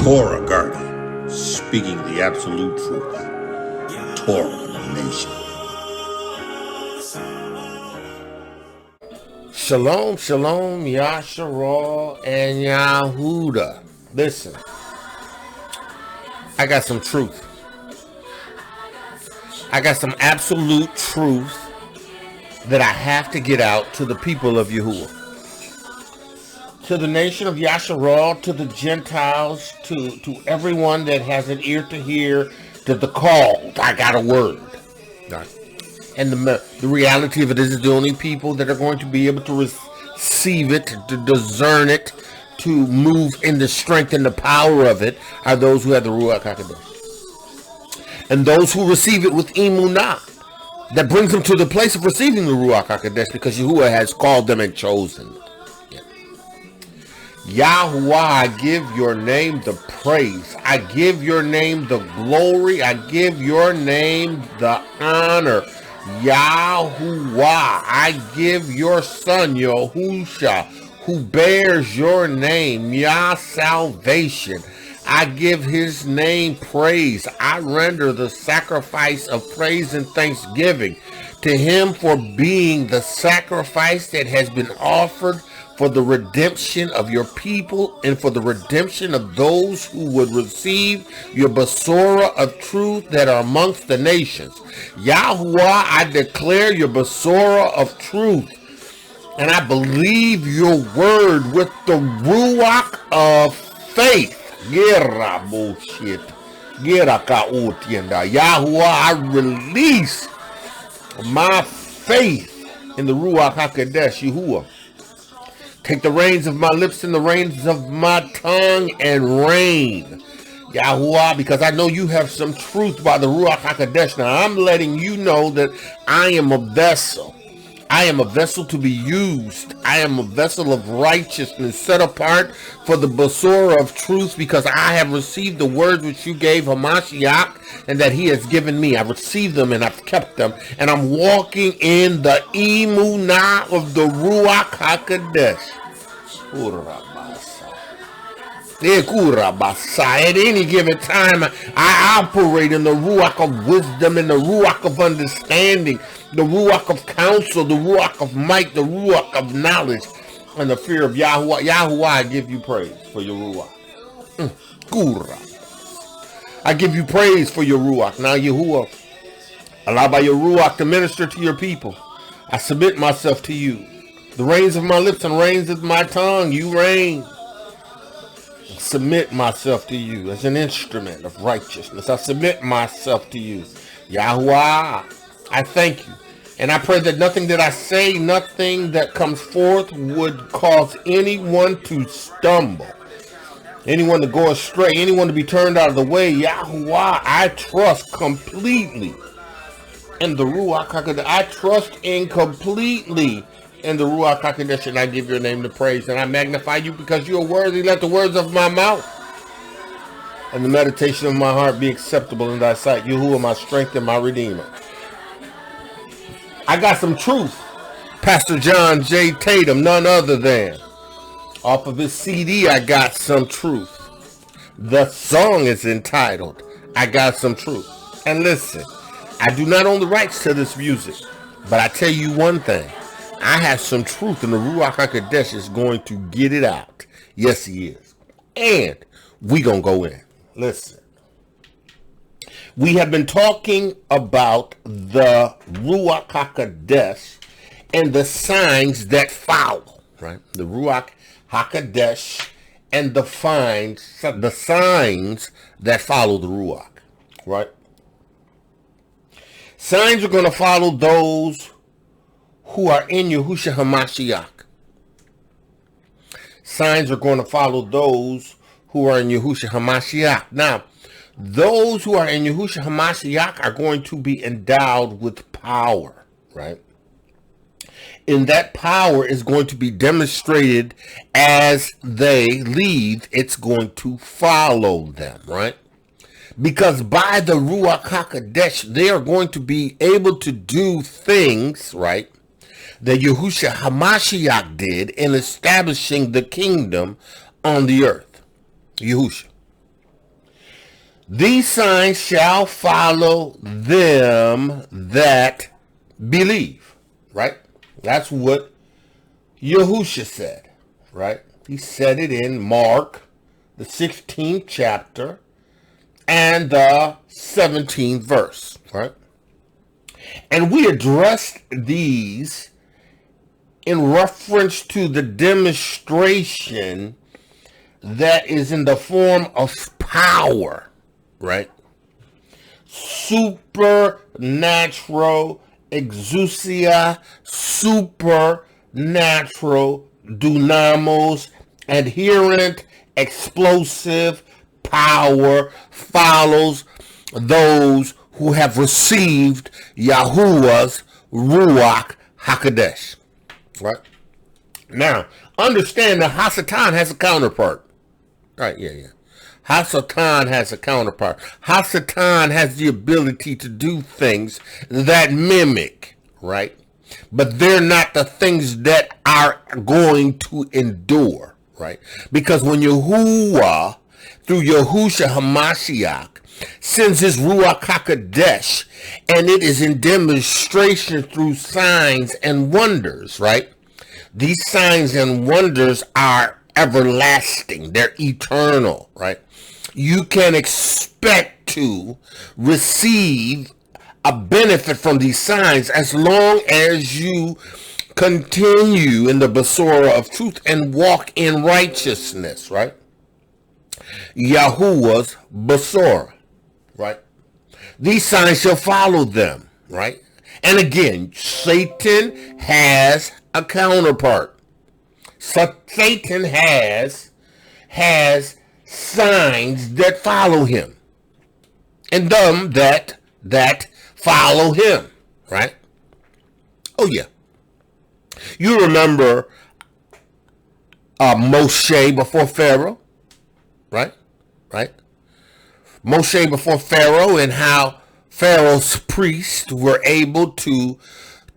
Torah guardian, speaking the absolute truth. Torah nation. Shalom, shalom, Yahusha and Yahudah. Listen, I got some truth. I got some absolute truth that I have to get out to the people of Yahuah, to the nation of Yahusha, to the Gentiles, to everyone that has an ear to hear, to the called. I got a word. Right. And the reality of it is the only people that are going to be able to receive it, to discern it, to move in the strength and the power of it are those who have the Ruach Ha'Qodesh. And those who receive it with emunah, that brings them to the place of receiving the Ruach Ha'Qodesh because Yahuah has called them and chosen them. Yahuah, I give your name the praise. I give your name the glory. I give your name the honor. Yahuah, I give your son, Yahusha, who bears your name, Yah salvation. I give his name praise. I render the sacrifice of praise and thanksgiving to him for being the sacrifice that has been offered for the redemption of your people and for the redemption of those who would receive your Besorah of truth that are amongst the nations. Yahuah, I declare your Besorah of truth, and I believe your word with the Ruach of faith. Yahuah, I release my faith in the Ruach Ha'Qodesh, Yahuah. Take the reins of my lips and the reins of my tongue and reign, Yahuah, because I know you have some truth by the Ruach HaQodesh. Now I'm letting you know that I am a vessel. I am a vessel to be used. I am a vessel of righteousness set apart for the Besorah of truth because I have received the words which you gave Hamashiach and that he has given me. I've received them and I've kept them. And I'm walking in the emunah of the Ruach HaQodesh. At any given time, I operate in the Ruach of wisdom and the Ruach of understanding, the Ruach of counsel, the Ruach of might, the Ruach of knowledge, and the fear of Yahuah. Yahuah, I give you praise for your Ruach. I give you praise for your Ruach. Now, Yahuah, allow by your Ruach to minister to your people. I submit myself to you. The reins of my lips and reins of my tongue, you reign. Submit myself to you as an instrument of righteousness. I submit myself to you. Yahuah, I thank you. And I pray that nothing that I say, nothing that comes forth would cause anyone to stumble, anyone to go astray, anyone to be turned out of the way. Yahuah, I trust completely in the Ruach HaQodesh. I trust in completely in the Ruach HaQodesh, and I give your name the praise, and I magnify you because you are worthy. Let the words of my mouth and the meditation of my heart be acceptable in thy sight. Yahuah, my strength and my redeemer. I got some truth. Pastor John J. Tatum, none other than. Off of his CD, I got some truth. The song is entitled, I Got Some Truth. And listen, I do not own the rights to this music, but I tell you one thing. I have some truth, and the Ruach HaQodesh is going to get it out. Yes, he is. And we going to go in. Listen. We have been talking about the Ruach HaQodesh and the signs that follow, right? The Ruach HaQodesh and the signs that follow the Ruach, right? Signs are going to follow those who are in Yahusha HaMashiach. Signs are going to follow those who are in Yahusha HaMashiach. Now, those who are in Yahusha HaMashiach are going to be endowed with power, right? And that power is going to be demonstrated as they leave. It's going to follow them, right? Because by the Ruach HaQodesh, they are going to be able to do things, right, that Yahusha HaMashiach did in establishing the kingdom on the earth. Yahusha. These signs shall follow them that believe. Right? That's what Yahusha said. Right? He said it in Mark, the 16th chapter, and the 17th verse. Right? And we addressed these in reference to the demonstration that is in the form of power, right? Supernatural exousia, supernatural dunamos, adherent, explosive power follows those who have received Yahuah's Ruach Ha'Qodesh. Right? Now, understand that Hasatan has a counterpart. Right, yeah. Hasatan has a counterpart. Hasatan has the ability to do things that mimic, right? But they're not the things that are going to endure, right? Because when Yahuah, through Yahusha HaMashiach, sends his Ruach HaQodesh, and it is in demonstration through signs and wonders, right? These signs and wonders are everlasting. They're eternal, right? You can expect to receive a benefit from these signs as long as you continue in the Besorah of truth and walk in righteousness, right? Yahuah's Besorah, right? These signs shall follow them, right? And again, Satan has a counterpart. So Satan has signs that follow him, and them that follow him, right? Oh yeah. You remember Moshe before Pharaoh, right? Moshe before Pharaoh, and how Pharaoh's priests were able to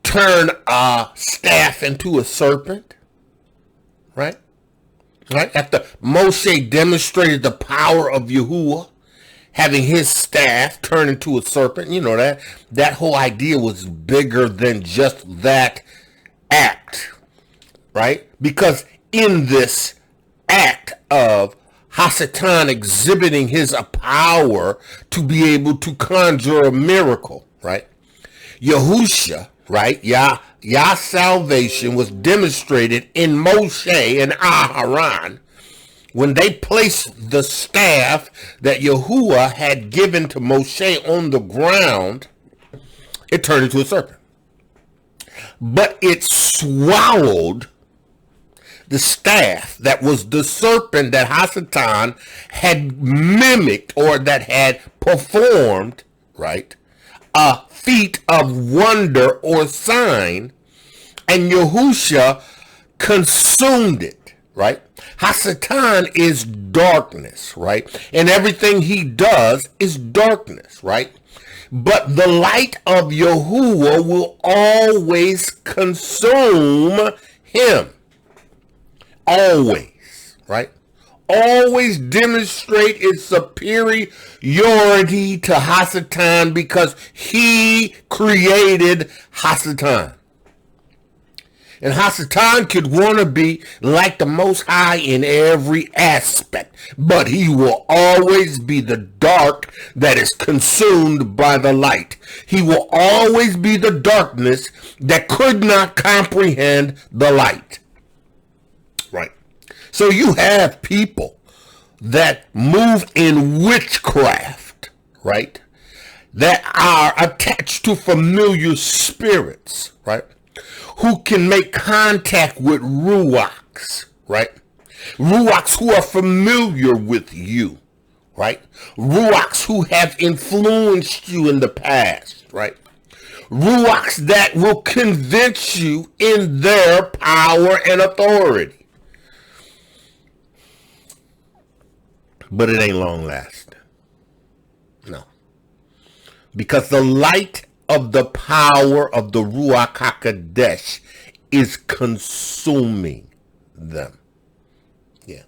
turn a staff into a serpent, right? After Moshe demonstrated the power of Yahuah, having his staff turn into a serpent, you know, that whole idea was bigger than just that act, right? Because in this act of Hasatan exhibiting his power to be able to conjure a miracle, right? Yahusha, right? Yah salvation was demonstrated in Moshe and Aharon when they placed the staff that Yahuah had given to Moshe on the ground. It turned into a serpent, but it swallowed the staff that was the serpent that Hasatan had mimicked, or that had performed, right, a feat of wonder or sign, and Yahusha consumed it, right? Hasatan is darkness, right? And everything he does is darkness, right? But the light of Yahuah will always consume him. Always, right? Always demonstrate its superiority to Hasatan, because he created Hasatan. And Hasatan could want to be like the Most High in every aspect, but he will always be the dark that is consumed by the light. He will always be the darkness that could not comprehend the light. Right. So you have people that move in witchcraft, right? That are attached to familiar spirits, right? Who can make contact with Ruachs, right? Ruachs who are familiar with you, right? Ruachs who have influenced you in the past, right? Ruachs that will convince you in their power and authority. But it ain't long lasting. No. Because the light of the power of the Ruach HaQodesh is consuming them. Yeah.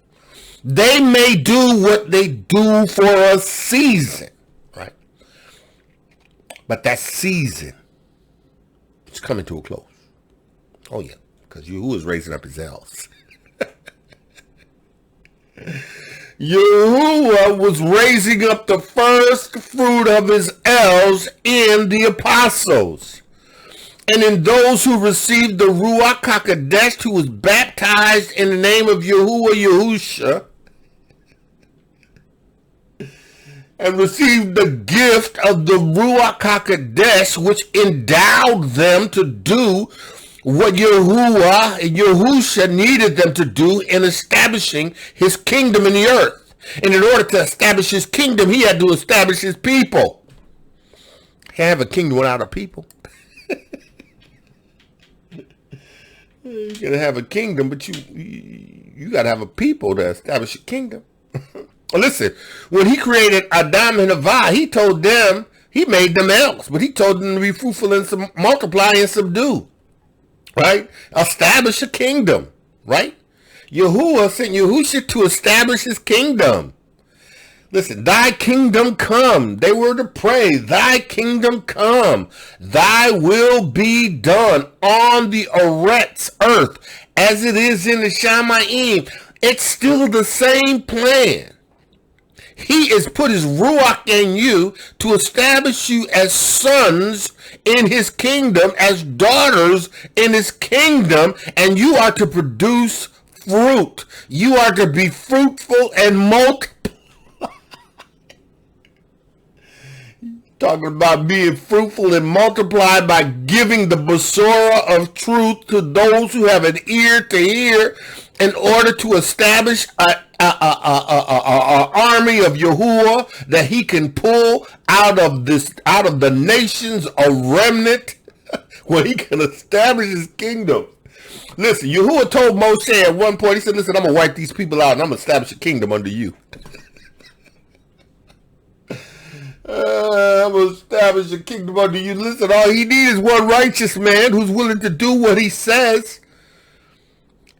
They may do what they do for a season, right? But that season is coming to a close. Oh, yeah, because Yahuah is raising up his elves. Yahuah was raising up the first fruit of his elves in the apostles. And in those who received the Ruach Ha'Qodesh, who was baptized in the name of Yahuah Yahusha, and received the gift of the Ruach Ha'Qodesh, which endowed them to do what Yahuah and Yahusha needed them to do in establishing his kingdom in the earth. And in order to establish his kingdom, he had to establish his people. He can't have a kingdom without a people. You're going to have a kingdom, but you got to have a people to establish a kingdom. Listen, when he created Adam and Havah, he told them, he made them elves, but he told them to be fruitful and multiply and subdue, right? Establish a kingdom, right? Yahuah sent Yahusha to establish his kingdom. Listen, thy kingdom come. They were to pray, thy kingdom come. Thy will be done on the Eretz earth as it is in the Shamayim. It's still the same plan. He has put his Ruach in you to establish you as sons in his kingdom, as daughters in his kingdom, and you are to produce fruit. You are to be fruitful and multiply. Talking about being fruitful and multiply by giving the Besorah of truth to those who have an ear to hear, in order to establish an army of Yahuah that he can pull out of the nations, a remnant, where he can establish his kingdom. Listen, Yahuah told Moshe at one point, he said, listen, I'm going to wipe these people out and I'm going to establish a kingdom under you. I'm going to establish a kingdom under you. Listen, all he needs is one righteous man who's willing to do what he says.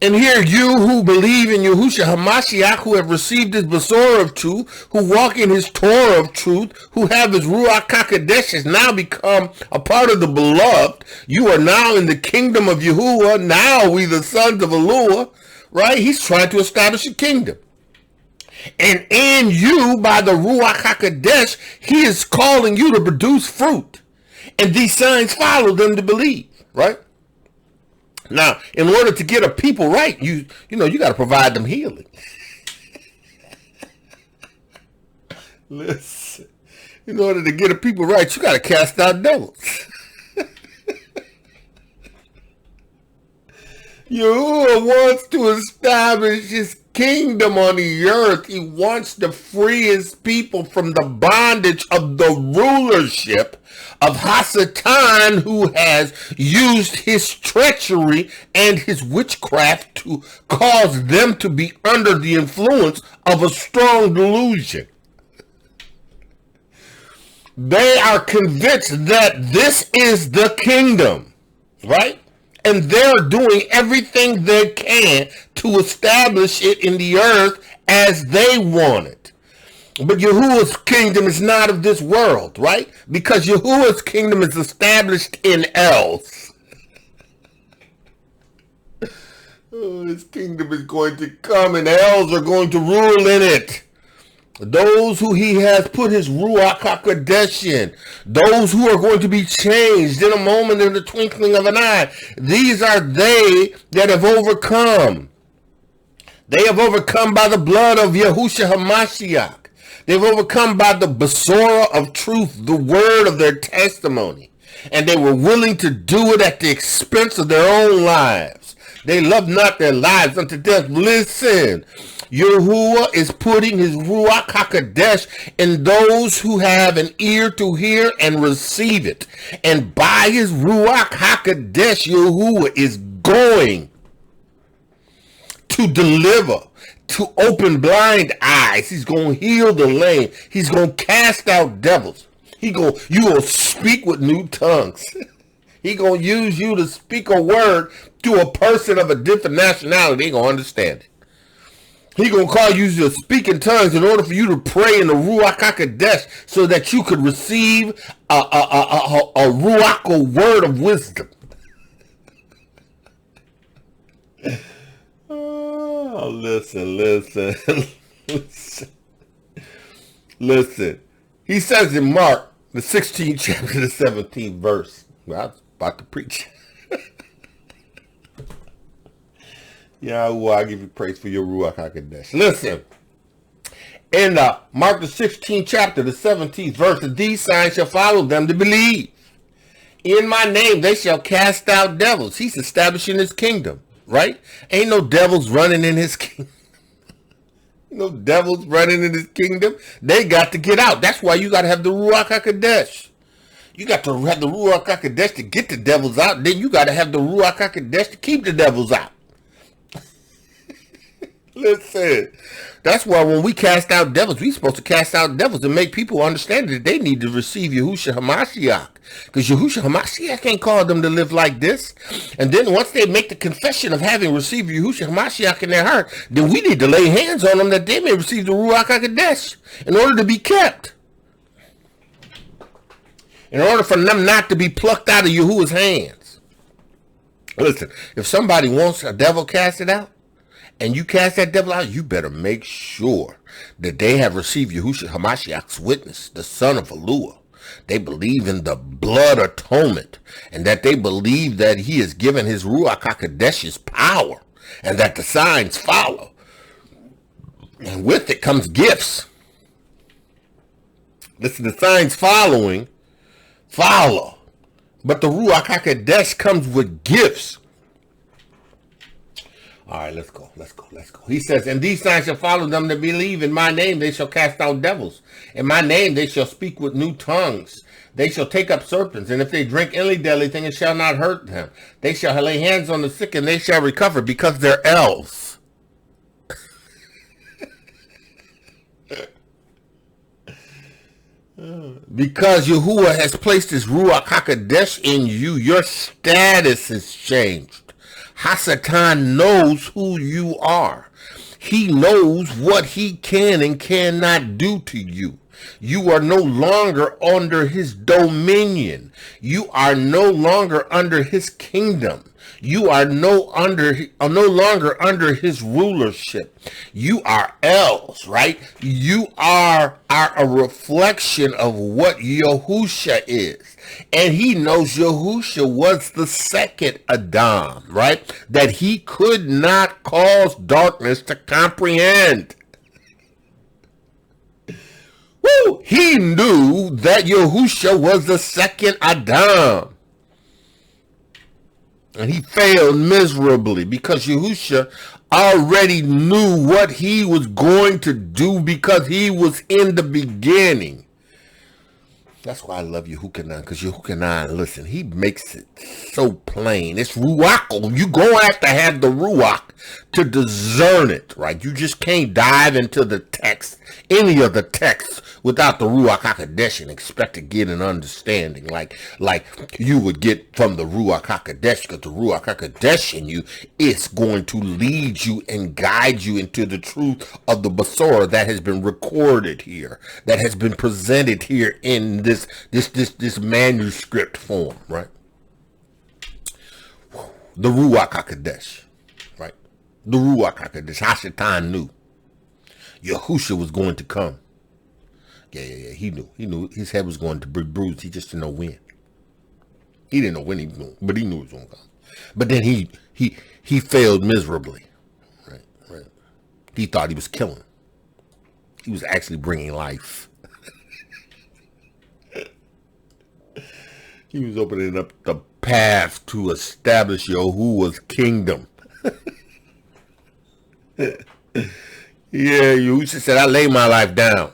And here, you who believe in Yahusha HaMashiach, who have received his Besorah of truth, who walk in his Torah of truth, who have his Ruach Ha'Qodesh, has now become a part of the beloved. You are now in the kingdom of Yahuah. Now we the sons of Eloah, right? He's trying to establish a kingdom. And in you, by the Ruach Ha'Qodesh, he is calling you to produce fruit. And these signs follow them to believe, right? Now, in order to get a people right, you got to provide them healing. Listen, in order to get a people right, you got to cast out devils. Yahuah wants to establish his kingdom on the earth. He wants to free his people from the bondage of the rulership of Hasatan, who has used his treachery and his witchcraft to cause them to be under the influence of a strong delusion. They are convinced that this is the kingdom, right? And they're doing everything they can to establish it in the earth as they want it. But Yahuwah's kingdom is not of this world, right? Because Yahuwah's kingdom is established in elves. His kingdom is going to come and elves are going to rule in it. Those who he has put his Ruach Ha'Qodesh in, those who are going to be changed in a moment, in the twinkling of an eye. These are they that have overcome. They have overcome by the blood of Yahusha HaMashiach. They've overcome by the Besorah of truth, the word of their testimony. And they were willing to do it at the expense of their own lives. They love not their lives unto death. Listen, Yahuah is putting his Ruach Ha'Qodesh in those who have an ear to hear and receive it. And by his Ruach Ha'Qodesh, Yahuah is going to deliver, to open blind eyes. He's going to heal the lame. He's going to cast out devils. You will speak with new tongues. He gonna use you to speak a word to a person of a different nationality. They gonna understand it. He gonna call you to speak in tongues in order for you to pray in the Ruach Ha'Qodesh so that you could receive a Ruach word of wisdom. Oh, listen. He says in Mark, the 16th chapter, the 17th verse. Well, I was about to preach. Yahuah, I give you praise for your Ruach Ha'Qodesh. Listen, in Mark the 16th chapter, the 17th verse, and these signs shall follow them that believe. In my name they shall cast out devils. He's establishing his kingdom, right? Ain't no devils running in his kingdom. No devils running in his kingdom. They got to get out. That's why you got to have the Ruach Ha'Qodesh. You got to have the Ruach Ha'Qodesh to get the devils out. Then you got to have the Ruach Ha'Qodesh to keep the devils out. Listen, that's why when we cast out devils, we're supposed to cast out devils and make people understand that they need to receive Yahusha HaMashiach. Because Yahusha HaMashiach ain't called them to live like this. And then once they make the confession of having received Yahusha HaMashiach in their heart, then we need to lay hands on them that they may receive the Ruach Ha'Qodesh in order to be kept. In order for them not to be plucked out of Yahuwah's hands. Listen, if somebody wants a devil casted out, and you cast that devil out, you better make sure that they have received Yahusha HaMashiach's witness, the son of Yahuah. They believe in the blood atonement, and that they believe that he has given his Ruach HaQodesh's power, and that the signs follow. And with it comes gifts. Listen, the signs follow. But the Ruach HaQodesh comes with gifts. All right, let's go. He says, and these signs shall follow them that believe. In my name they shall cast out devils. In my name they shall speak with new tongues. They shall take up serpents. And if they drink any deadly thing, it shall not hurt them. They shall lay hands on the sick, and they shall recover, because they're elves. Because Yahuwah has placed his Ruach HaQodesh in you, your status is changed. Hasatan knows who you are. He knows what he can and cannot do to you. You are no longer under his dominion. You are no longer under his kingdom. You are no longer under his rulership. You are elves, right? You are a reflection of what Yahusha is. And he knows Yahusha was the second Adam, right? That he could not cause darkness to comprehend. Woo! He knew that Yahusha was the second Adam. And he failed miserably because Yahusha already knew what he was going to do because he was in the beginning. That's why I love Yahuah, because Yahuah, listen, he makes it so plain. It's Ruach. You're going to have the Ruach to discern it, right? You just can't dive into the text, any of the texts, without the Ruach HaQodesh and expect to get an understanding like you would get from the Ruach HaQodesh, because the Ruach HaQodesh in you is going to lead you and guide you into the truth of the Besorah that has been recorded here, that has been presented here in this manuscript form, right? The Ruach HaQodesh, right? The Ruach HaQodesh. Hashatan knew Yahusha was going to come. Yeah. He knew his head was going to be bruised. He just didn't know when. He didn't know when he was going, but he knew it was going to come. But then he failed miserably, right? He thought he was killing. He was actually bringing life. He was opening up the path to establish Yahuwah's kingdom. Yeah, Yahusha said, I lay my life down.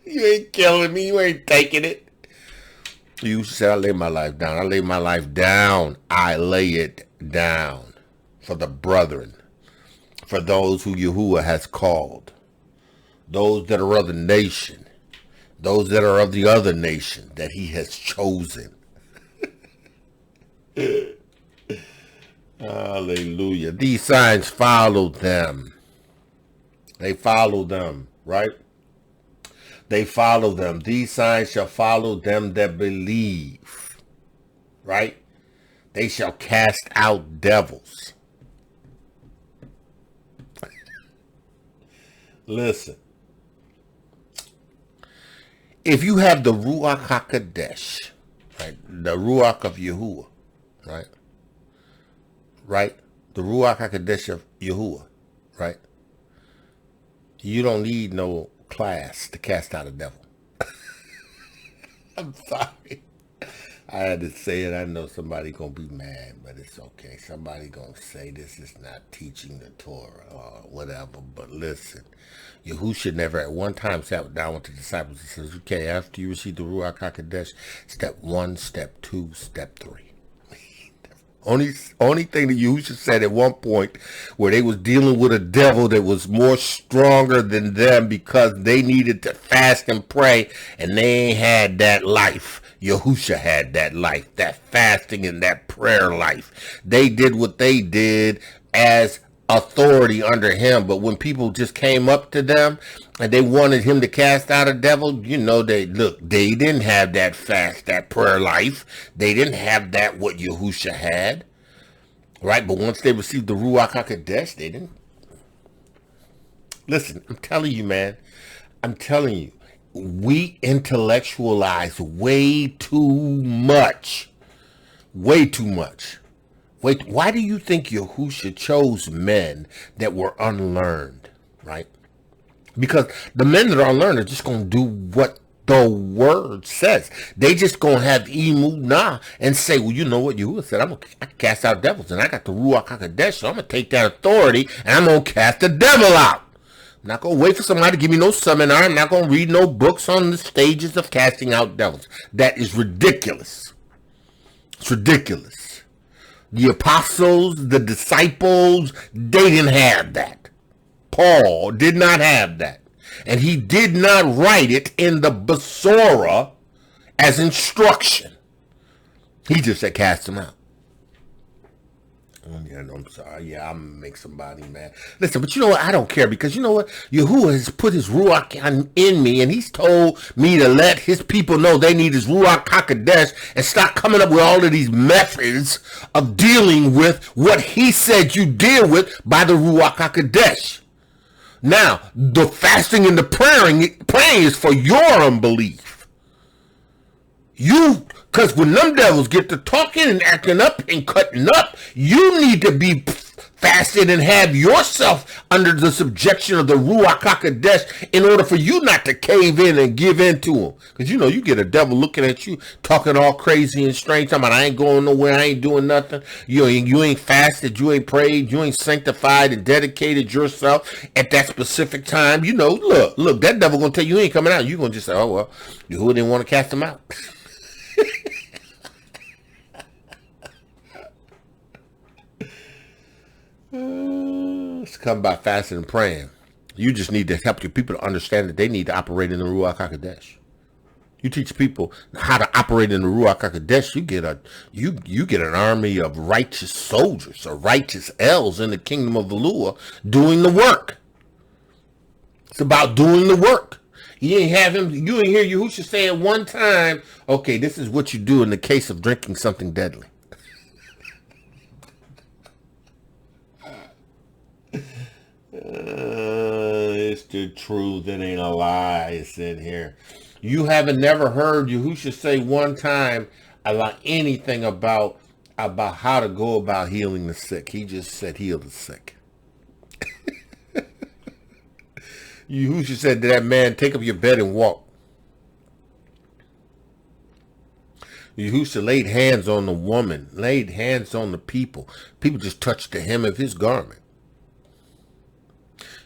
You ain't killing me. You ain't taking it. Yahusha said, I lay my life down. I lay my life down. I lay it down for the brethren, for those who Yahuwah has called, those that are of the nation, those that are of the other nation that he has chosen. Hallelujah. These signs followed them. They followed them, right? They follow them. These signs shall follow them that believe, right? They shall cast out devils. Listen. If you have the Ruach Ha'Qodesh, right? The Ruach of Yahuah, right? Right? The Ruach Ha'Qodesh of Yahuah, right? You don't need no class to cast out a devil. I'm sorry. I had to say it. I know somebody gonna be mad, but it's okay. Somebody gonna say this is not teaching the Torah or whatever. But listen, Yahusha never at one time sat down with the disciples and says, okay, after you receive the Ruach HaQodesh, step 1, step 2, step 3. Only thing that Yahusha said at one point where they was dealing with a devil that was more stronger than them because they needed to fast and pray and they ain't had that life. Yahusha had that life, that fasting and that prayer life. They did what they did as authority under him, but when people just came up to them and they wanted him to cast out a devil, you know, they didn't have that fast, that prayer life. They didn't have that what Yahusha had, right? But once they received the Ruach HaQodesh, they didn't. Listen, I'm telling you, man, I'm telling you, we intellectualize way too much. Way too much. Why do you think Yahusha chose men that were unlearned, right? Because the men that are unlearned are just going to do what the word says. They just going to have emunah and say, well, you know what Yahuah said, I can cast out devils, and I got the Ruach HaQodesh, so I'm going to take that authority, and I'm going to cast the devil out. I'm not going to wait for somebody to give me no seminar. I'm not going to read no books on the stages of casting out devils. That is ridiculous. It's ridiculous. The apostles, the disciples, they didn't have that. Paul did not have that. And he did not write it in the Besorah as instruction. He just said cast them out. Yeah, no, I'm sorry. Yeah, I'm gonna make somebody mad. Listen, but you know what? I don't care because you know what? Yahuah has put his Ruach in me, and he's told me to let his people know they need his Ruach HaQodesh and stop coming up with all of these methods of dealing with what he said you deal with by the Ruach HaQodesh. Now, the fasting and the praying is for your unbelief. Because when them devils get to talking and acting up and cutting up, you need to be fasted and have yourself under the subjection of the Ruach HaQodesh in order for you not to cave in and give in to them. Because you know, you get a devil looking at you, talking all crazy and strange, talking about I ain't going nowhere, I ain't doing nothing. You ain't fasted, you ain't prayed, you ain't sanctified and dedicated yourself at that specific time. You know, look, that devil gonna tell you he ain't coming out. You gonna just say, oh, well, Yahuah didn't want to cast him out. It's come by fasting and praying. You just need to help your people to understand that they need to operate in the Ruach HaQodesh. You teach people how to operate in the Ruach HaQodesh, you get an army of righteous soldiers or righteous elves in the kingdom of Yahuah doing the work. It's about doing the work. You ain't hear Yahusha say at one time, okay, this is what you do in the case of drinking something deadly. It's the truth. It ain't a lie. It's in here. You haven't never heard Yahusha say one time about anything about how to go about healing the sick. He just said heal the sick. Yahusha said to that man, take up your bed and walk. Yahusha laid hands on the woman, laid hands on the people. People just touched the hem of his garment.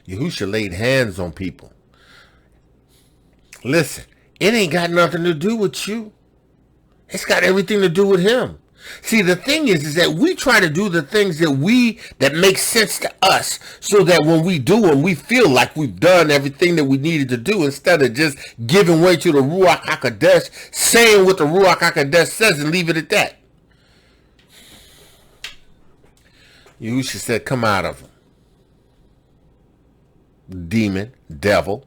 Yahusha laid hands on people. Listen, it ain't got nothing to do with you. It's got everything to do with him. See, the thing is that we try to do the things that make sense to us so that when we do them, we feel like we've done everything that we needed to do instead of just giving way to the Ruach HaQodesh, saying what the Ruach HaQodesh says and leave it at that. Yahusha said, come out of him. Demon, devil,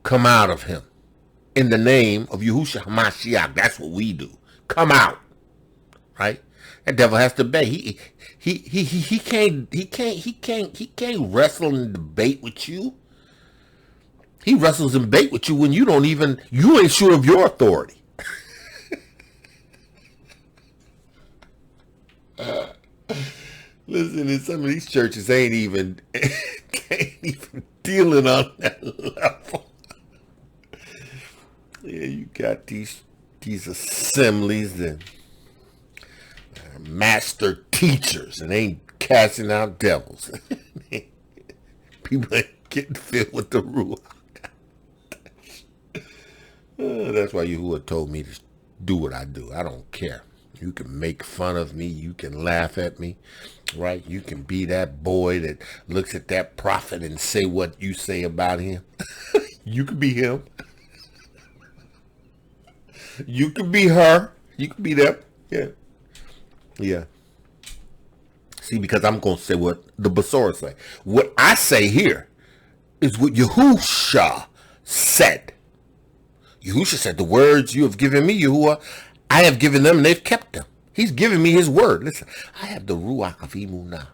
come out of him. In the name of Yahushua HaMashiach. That's what we do. Come out. Right? That devil has to obey. He can't wrestle and debate with you. He wrestles and debate with you when you ain't sure of your authority. Listen, in some of these churches ain't even dealing on that level. Yeah, you got these assemblies and master teachers and ain't casting out devils. People ain't getting filled with the Ruach. That's why Yahuah told me to do what I do. I don't care. You can make fun of me. You can laugh at me, right? You can be that boy that looks at that prophet and say what you say about him. You could be him. You could be her. You could be them. Yeah. Yeah. See, because I'm going to say what the Besorah say. What I say here is what Yahusha said. Yahusha said, the words you have given me, Yahuah, I have given them and they've kept them. He's given me his word. Listen, I have the Ruach of Emunah.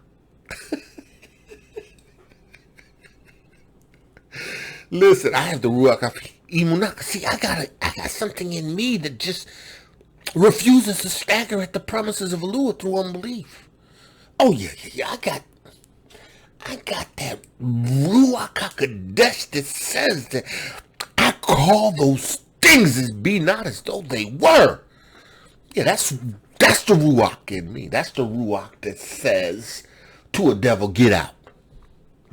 Listen, I have the Ruach of Emunah. See, I got something in me that just refuses to stagger at the promises of Yahuah through unbelief. Oh, yeah. I got that Ruach Ha'Qodesh that says that I call those things as be not as though they were. Yeah, that's the Ruach in me. That's the Ruach that says to a devil, get out.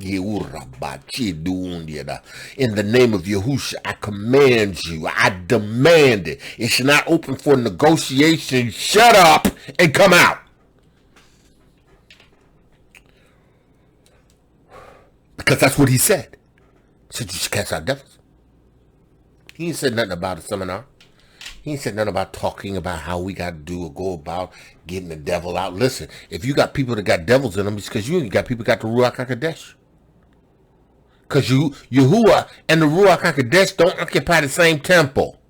In the name of Yahusha, I command you. I demand it. It's not open for negotiation. Shut up and come out. Because that's what he said. He said you should cast out devils. He ain't said nothing about a seminar. He ain't said nothing about talking about how we got to do or go about getting the devil out. Listen, if you got people that got devils in them, it's because you got people that got the Ruach Ha'Qodesh. Because Yahuah and the Ruach Ha'Qodesh don't occupy the same temple.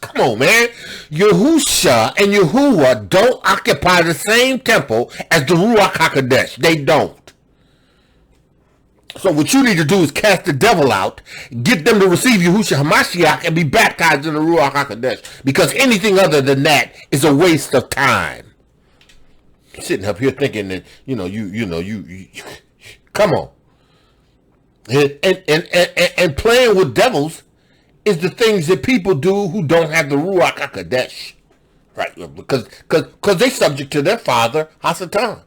Come on, man. Yahusha and Yahuah don't occupy the same temple as the Ruach Ha'Qodesh. They don't. So what you need to do is cast the devil out, get them to receive Yahushua HaMashiach, and be baptized in the Ruach Ha'Qodesh. Because anything other than that is a waste of time. Sitting up here thinking that, you come on. And playing with devils is the things that people do who don't have the Ruach Ha'Qodesh. Right? Because they're subject to their father, Hasatan.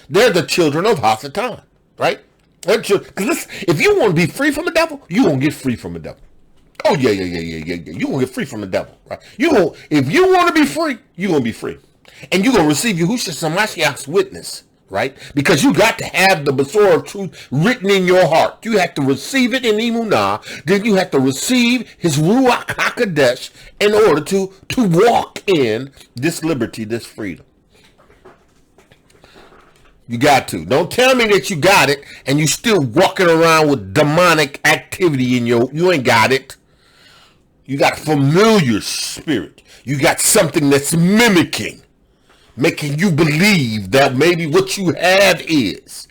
They're the children of Hasatan. Right? Because if you want to be free from the devil, you're going to get free from the devil. Oh, yeah. You're going to get free from the devil. Right? If you want to be free, you're going to be free. And you're going to receive Yahushua HaMashiach's witness. Right? Because you got to have the Besorah of truth written in your heart. You have to receive it in Emunah. Then you have to receive his Ruach HaQodesh in order to walk in this liberty, this freedom. You got to. Don't tell me that you got it and you still walking around with demonic activity in you ain't got it. You got familiar spirit. You got something that's mimicking, making you believe that maybe what you have is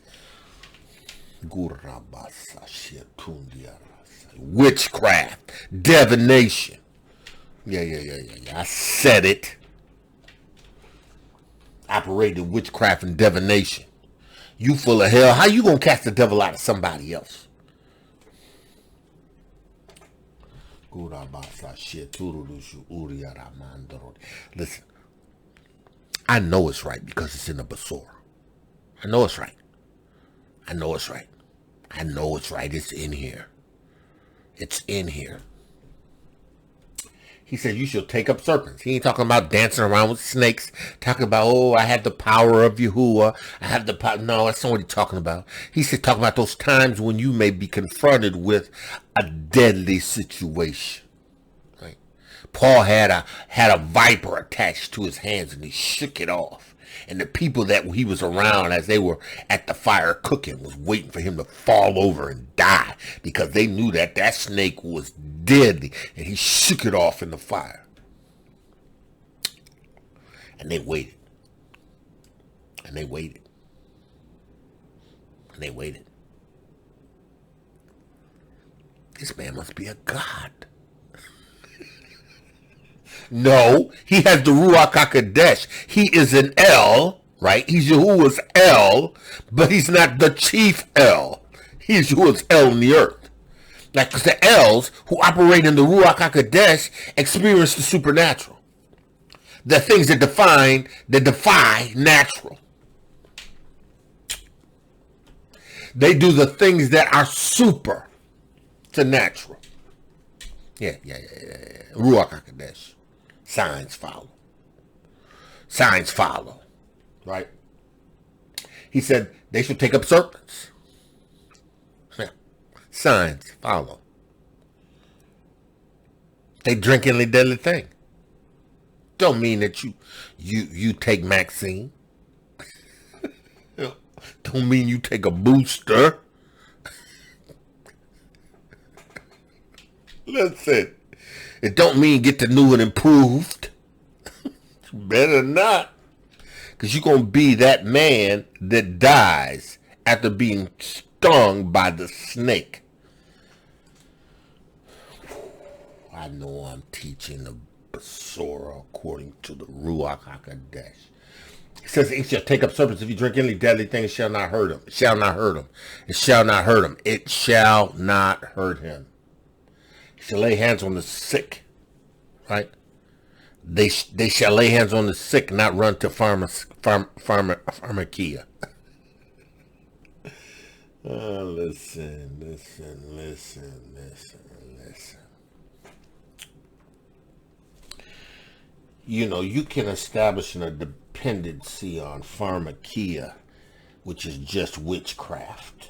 witchcraft, divination. Yeah. I said it. Operated witchcraft and divination. You full of hell. How you gonna cast the devil out of somebody else? Listen, I know it's right because it's in the Besorah. I know it's right. I know it's right. It's in here. It's in here. He said, you shall take up serpents. He ain't talking about dancing around with snakes. Talking about, I have the power of Yahuah. I have the power. No, that's not what he's talking about. He said, talking about those times when you may be confronted with a deadly situation. Right? Paul had a viper attached to his hands and he shook it off. And the people that he was around as they were at the fire cooking was waiting for him to fall over and die, because they knew that that snake was deadly, and he shook it off in the fire. And they waited. And they waited. And they waited. This man must be a god. No, he has the Ruach Ha'Qodesh. He is an El, right? He's Yahuwah's El, but he's not the chief El. He's Yahuwah's El in the earth. Like, because the Els who operate in the Ruach Ha'Qodesh experience the supernatural. The things that defy natural. They do the things that are super to natural. Yeah. Ruach Ha'Qodesh. Signs follow. Signs follow. Right? He said they should take up serpents. Yeah. Signs follow. They drink any deadly thing. Don't mean that you take Maxine. Don't mean you take a booster. Listen, it don't mean get the new and improved. Better not. Because you're going to be that man that dies after being stung by the snake. I know I'm teaching the Besorah according to the Ruach Ha'Qodesh. It says it shall take up serpents. If you drink any deadly thing, it shall not hurt him. It shall not hurt him. It shall not hurt him. It shall not hurt him. He shall lay hands on the sick. Right? They shall lay hands on the sick, not run to pharmakia. Listen. You know, you can establish a dependency on pharmakia, which is just witchcraft.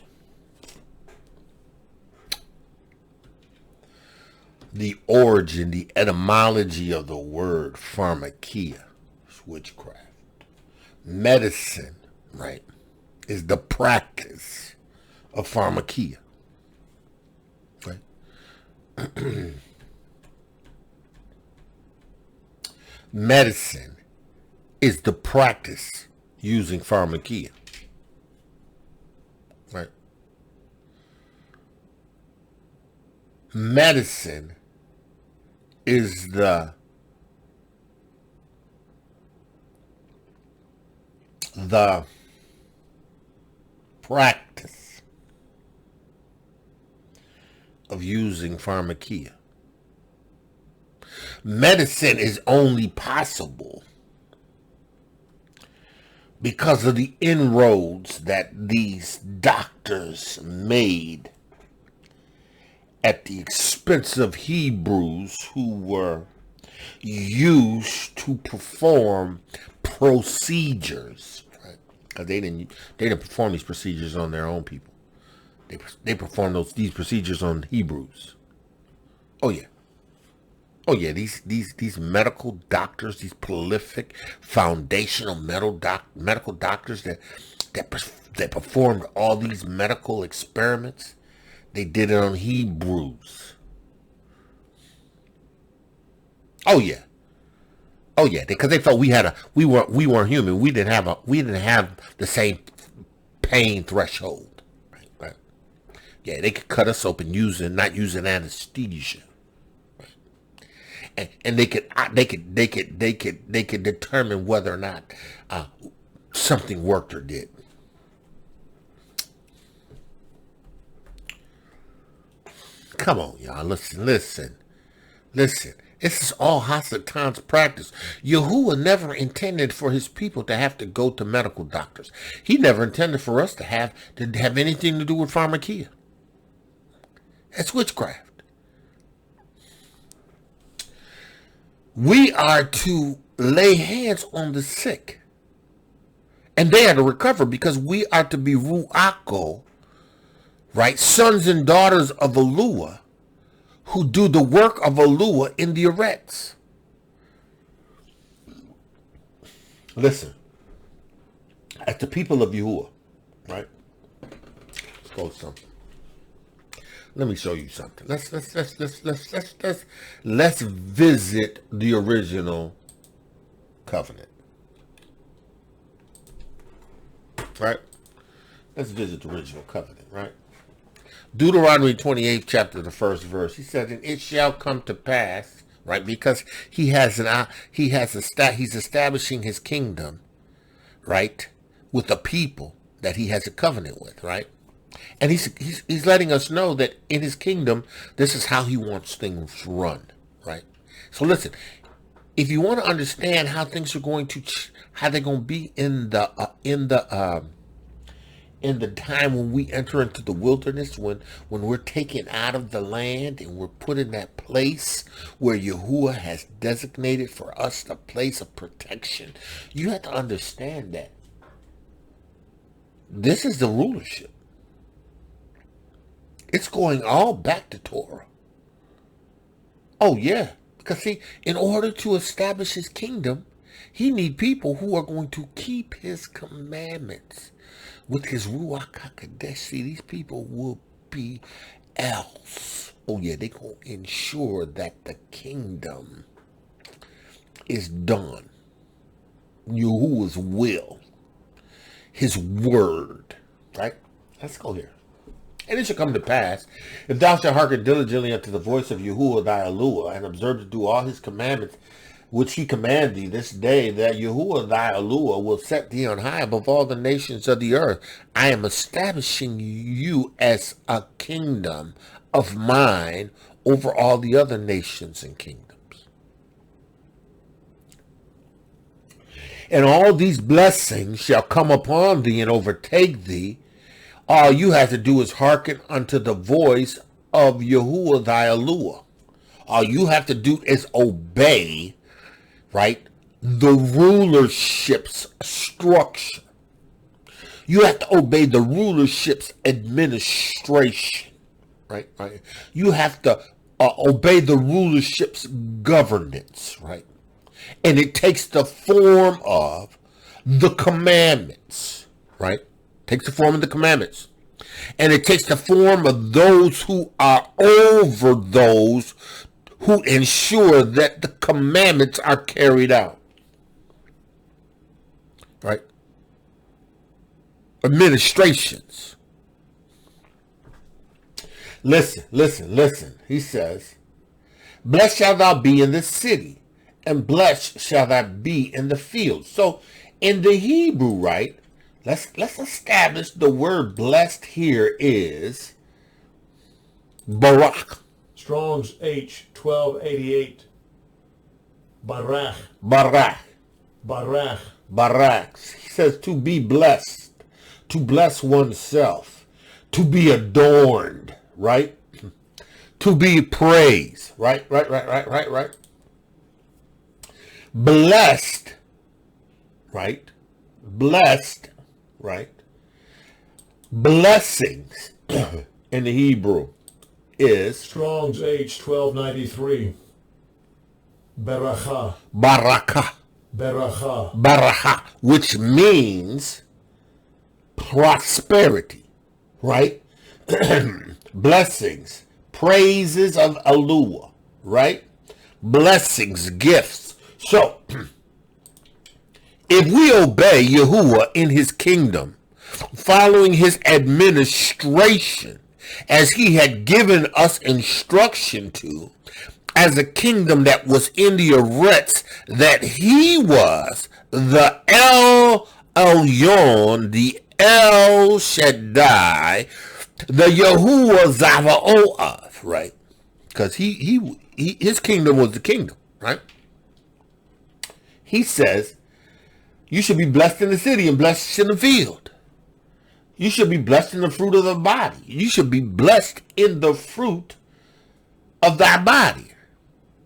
The origin, the etymology of the word pharmakia is witchcraft. Medicine, right, is the practice of pharmakia. Right? Medicine is the practice using pharmakia. Right? Medicine is the practice of using pharmakia. Medicine is only possible because of the inroads that these doctors made at the expense of Hebrews who were used to perform procedures, right? Because they didn't perform these procedures on their own people. They performed these procedures on Hebrews. Oh yeah. These medical doctors, these prolific foundational medical doctors that performed all these medical experiments, they did it on Hebrews. Oh yeah, because they felt we weren't human. We didn't have the same pain threshold. Right. Yeah, they could cut us open not using anesthesia. And they could determine whether or not something worked or did. Come on, y'all. Listen. This is all Hasatan's practice. Yahuah never intended for his people to have to go to medical doctors. He never intended for us to have anything to do with pharmakia. That's witchcraft. We are to lay hands on the sick, and they are to recover, because we are to be Ruach, right? Sons and daughters of Yahuah, who do the work of Yahuah in the arets. Listen, as the people of Yahuah, right? Let's go with something. Let me show you something. Let's visit the original covenant. Right? Let's visit the original covenant, right? Deuteronomy 28th chapter, the first verse. He said, "And it shall come to pass," right? Because he's establishing his kingdom, right, with the people that he has a covenant with, right? And he's letting us know that in his kingdom, this is how he wants things run, right? So listen, if you want to understand how things are going to, how they're going to be in the time when we enter into the wilderness, when we're taken out of the land and we're put in that place where Yahuah has designated for us the place of protection, you have to understand that this is the rulership. It's going all back to Torah. Oh, yeah. Because, see, in order to establish his kingdom, he needs people who are going to keep his commandments with his Ruach Ha'Qodesh. See, these people will be else. Oh, yeah, they're going to ensure that the kingdom is done. Yahuwah's will. His word. Right? Let's go here. And it shall come to pass, if thou shalt hearken diligently unto the voice of Yahuah thy Elohiym, and observe to do all his commandments which he command thee this day, that Yahuah thy Elohiym will set thee on high above all the nations of the earth. I am establishing you as a kingdom of mine over all the other nations and kingdoms. And all these blessings shall come upon thee and overtake thee. All you have to do is hearken unto the voice of Yahuah thy Elohiym. All you have to do is obey, right, the rulership's structure. You have to obey the rulership's administration, right? You have to obey the rulership's governance, right? And it takes the form of the commandments, right? Takes the form of the commandments. And it takes the form of those who are over those who ensure that the commandments are carried out. Right? Administrations. Listen. He says, blessed shalt thou be in the city, and blessed shall thou be in the field. So in the Hebrew, right, let's establish the word blessed here is barak. Strong's H 1288. Barach. He says to be blessed, to bless oneself, to be adorned, right? To be praised, right? Blessed, right? Blessed, right? Blessings in the Hebrew is Strong's H 1293. Baracha, which means prosperity, right? Blessings, praises of Yahuah, right? Blessings, gifts. So, if we obey Yahuah in his kingdom, following his administration, as he had given us instruction to, as a kingdom that was in the Eretz, that he was the El Elyon, the El Shaddai, the Yahuwah Zavaoth, right? Because his kingdom was the kingdom, right? He says, you should be blessed in the city and blessed in the field. You should be blessed in the fruit of the body. You should be blessed in the fruit of thy body.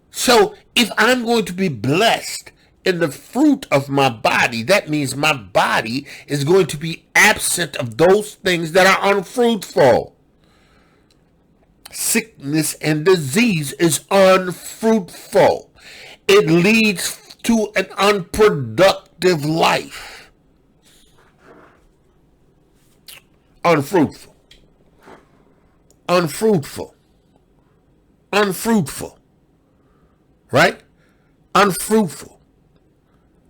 So if I'm going to be blessed in the fruit of my body, that means my body is going to be absent of those things that are unfruitful. Sickness and disease is unfruitful. It leads to an unproductive life. unfruitful. Unfruitful. Unfruitful. Right? Unfruitful.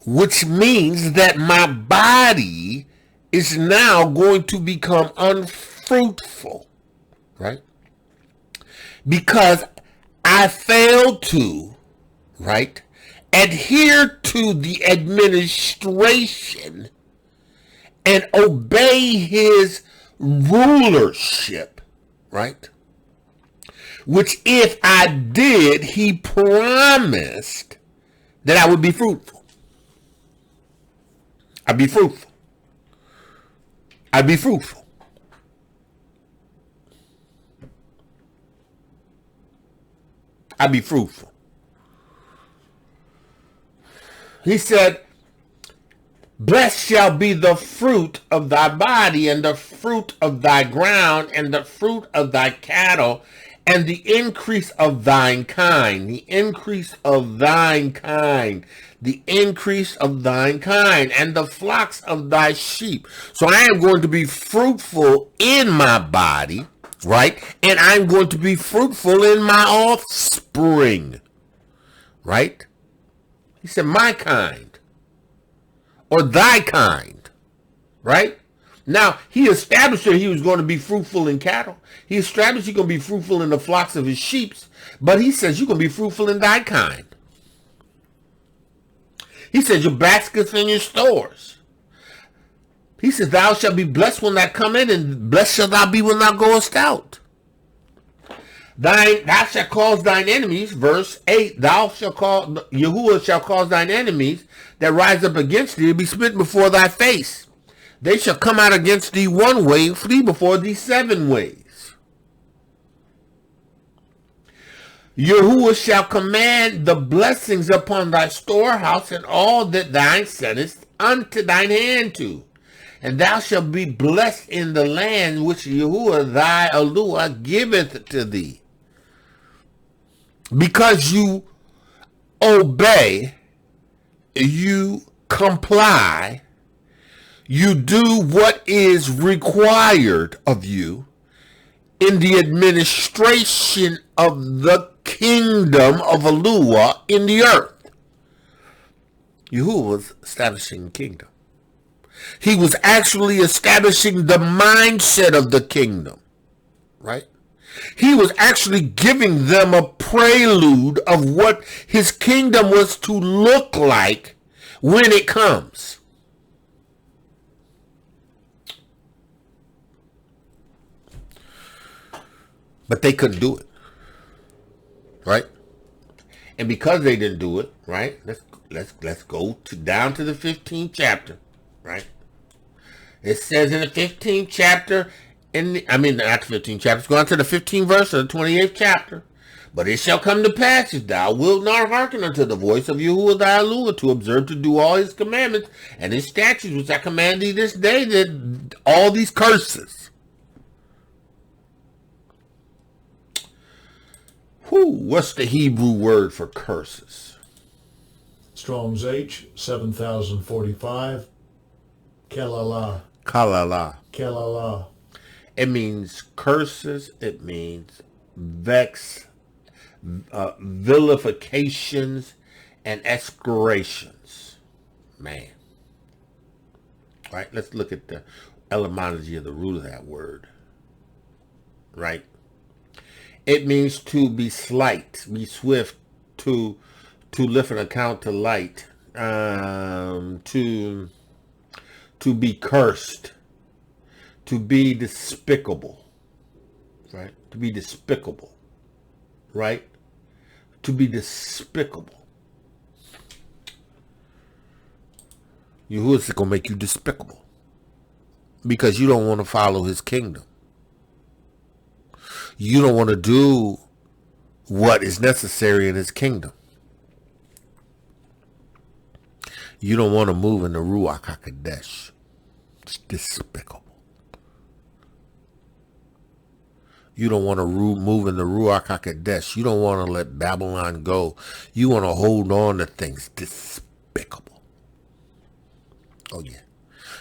Which means that my body is now going to become unfruitful. Right? Because I failed to, right, adhere to the administration and obey his rulership, right? Which if I did, he promised that I would be fruitful. I'd be fruitful. I'd be fruitful. I'd be fruitful. He said, blessed shall be the fruit of thy body, and the fruit of thy ground, and the fruit of thy cattle, and the increase of thine kind. The increase of thine kind. The increase of thine kind, and the flocks of thy sheep. So I am going to be fruitful in my body, right? And I'm going to be fruitful in my offspring, right? He said, my kind, or thy kind, right? Now, he established that he was going to be fruitful in cattle. He established he's going to be fruitful in the flocks of his sheep. But he says you're going to be fruitful in thy kind. He says your baskets and your stores. He says, thou shalt be blessed when thou come in, and blessed shalt thou be when thou goest out. Thou shalt cause thine enemies, verse 8, Yahuah shall cause thine enemies that rise up against thee to be smitten before thy face. They shall come out against thee one way, and flee before thee 7 ways. Yahuah shall command the blessings upon thy storehouse, and all that thou settest unto thine hand to. And thou shalt be blessed in the land which Yahuah thy Elohiym giveth to thee. Because you obey, you comply, you do what is required of you in the administration of the kingdom of Yahuah in the earth. Yahuah was establishing the kingdom. He was actually establishing the mindset of the kingdom, right? He was actually giving them a prelude of what his kingdom was to look like when it comes. But they couldn't do it, right? And because they didn't do it, right? Let's go down to the 15th chapter, right? It says in the 15th chapter, not the 15th chapter, it's going to the 15th verse of the 28th chapter. But it shall come to pass, if thou wilt not hearken unto the voice of Yahuah thy Elohiym, to observe to do all his commandments and his statutes, which I command thee this day, that all these curses. What's the Hebrew word for curses? Strong's H, 7045. Kelala. Kalala. Kelala. It means curses. It means vex, vilifications, and excoriations. Man. Right? Let's look at the etymology of the root of that word. Right? It means to be slight, be swift, to lift an account to light, to be cursed, to be despicable, right? To be despicable, right? To be despicable. Yahuah is going to make you despicable because you don't want to follow his kingdom. You don't want to do what is necessary in his kingdom. You don't want to move in the Ruach Ha'Qodesh. It's despicable. You don't want to move in the Ruach Ha'Qodesh. You don't want to let Babylon go. You want to hold on to things. Despicable. Oh, yeah.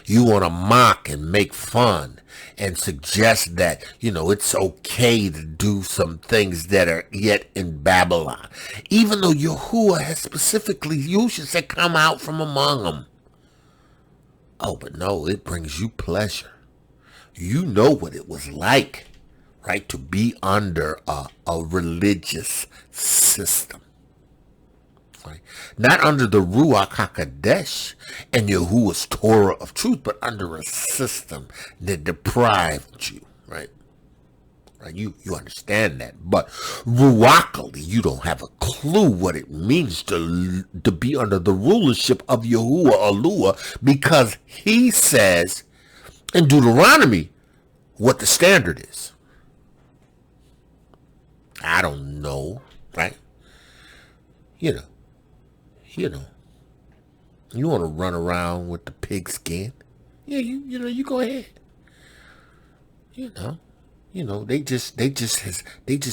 You want to mock and make fun and suggest that, it's okay to do some things that are yet in Babylon. Even though Yahuah has specifically, Yahusha said, come out from among them. Oh, but no, it brings you pleasure. You know what it was like, right, to be under a religious system. Right? Not under the Ruach Ha'Qodesh and Yahuah's Torah of truth, but under a system that deprived you, right? Right? You understand that. But ruachally, you don't have a clue what it means to be under the rulership of Yahuah Elohiym, because he says in Deuteronomy what the standard is. I don't know, right? You want to run around with the pigskin? Yeah, you go ahead. They just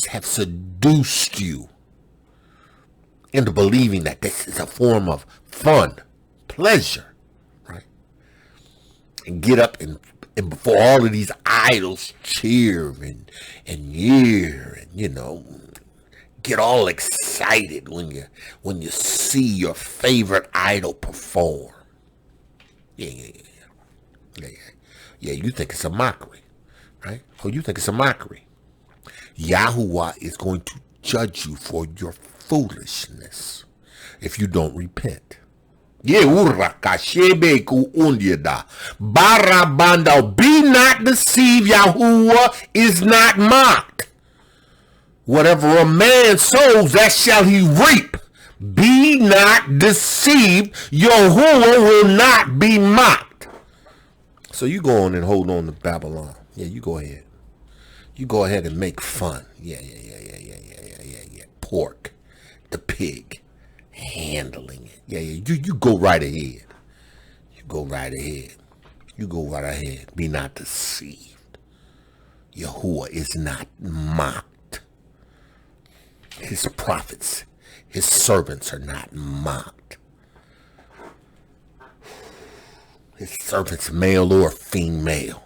have seduced you into believing that this is a form of fun, pleasure, right? And get up and before all of these idols cheer and year and get all excited when you see your favorite idol perform. Yeah, you think it's a mockery, right? Oh, you think it's a mockery. Yahuah is going to judge you for your foolishness if you don't repent. Be not deceived, Yahuah is not mocked. Whatever a man sows, that shall he reap. Be not deceived, Yahuah will not be mocked. So you go on and hold on to Babylon. Yeah, you go ahead. You go ahead and make fun. Yeah. Pork, the pig, handling it. Yeah. You go right ahead. You go right ahead. Be not deceived. Yahuah is not mocked. His prophets, his servants are not mocked. His servants, male or female.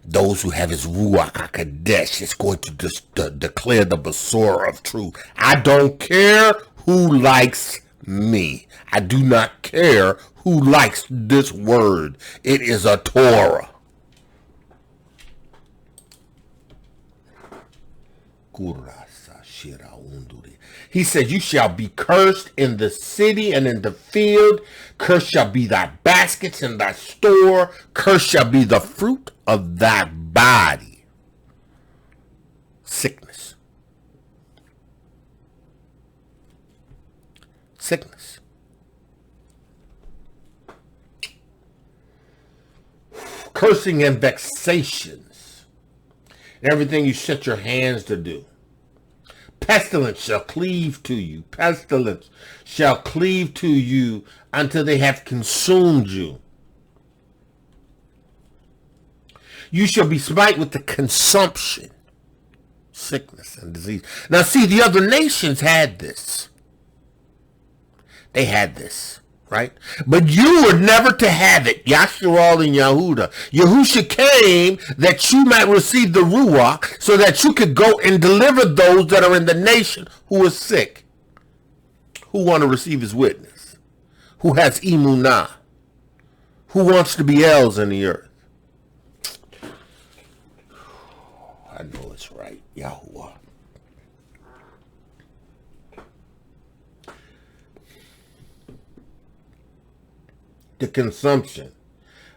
Those who have his Ruach Ha'Qodesh is going to declare the Besorah of truth. I don't care who likes me. I do not care who likes this word. It is a Torah. He said, you shall be cursed in the city and in the field. Cursed shall be thy baskets and thy store. Cursed shall be the fruit of thy body. Sickness. Cursing and vexations. And everything you set your hands to do. Pestilence shall cleave to you. Pestilence shall cleave to you until they have consumed you. You shall be smite with the consumption, sickness and disease. Now see, the other nations had this. They had this, right? But you were never to have it. Yahusha and Yahudah. Yahusha came that you might receive the Ruach, so that you could go and deliver those that are in the nation who are sick, who want to receive his witness, who has imunah, who wants to be Els in the earth. I know it's right, Yahuah. The consumption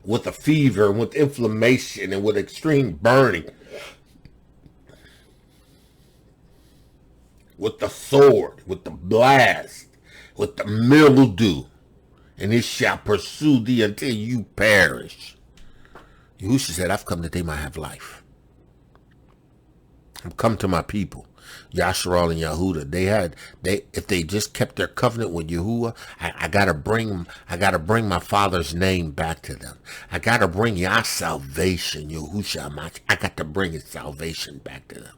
with a fever and with inflammation and with extreme burning, with the sword, with the blast, with the mildew, and it shall pursue thee until you perish. Yahusha said, I've come that they might have life. I've come to my people. Yahusha and Yahudah, if they just kept their covenant with Yahuah, I gotta bring my father's name back to them. I gotta bring Yah salvation, Yahusha. I got to bring his salvation back to them.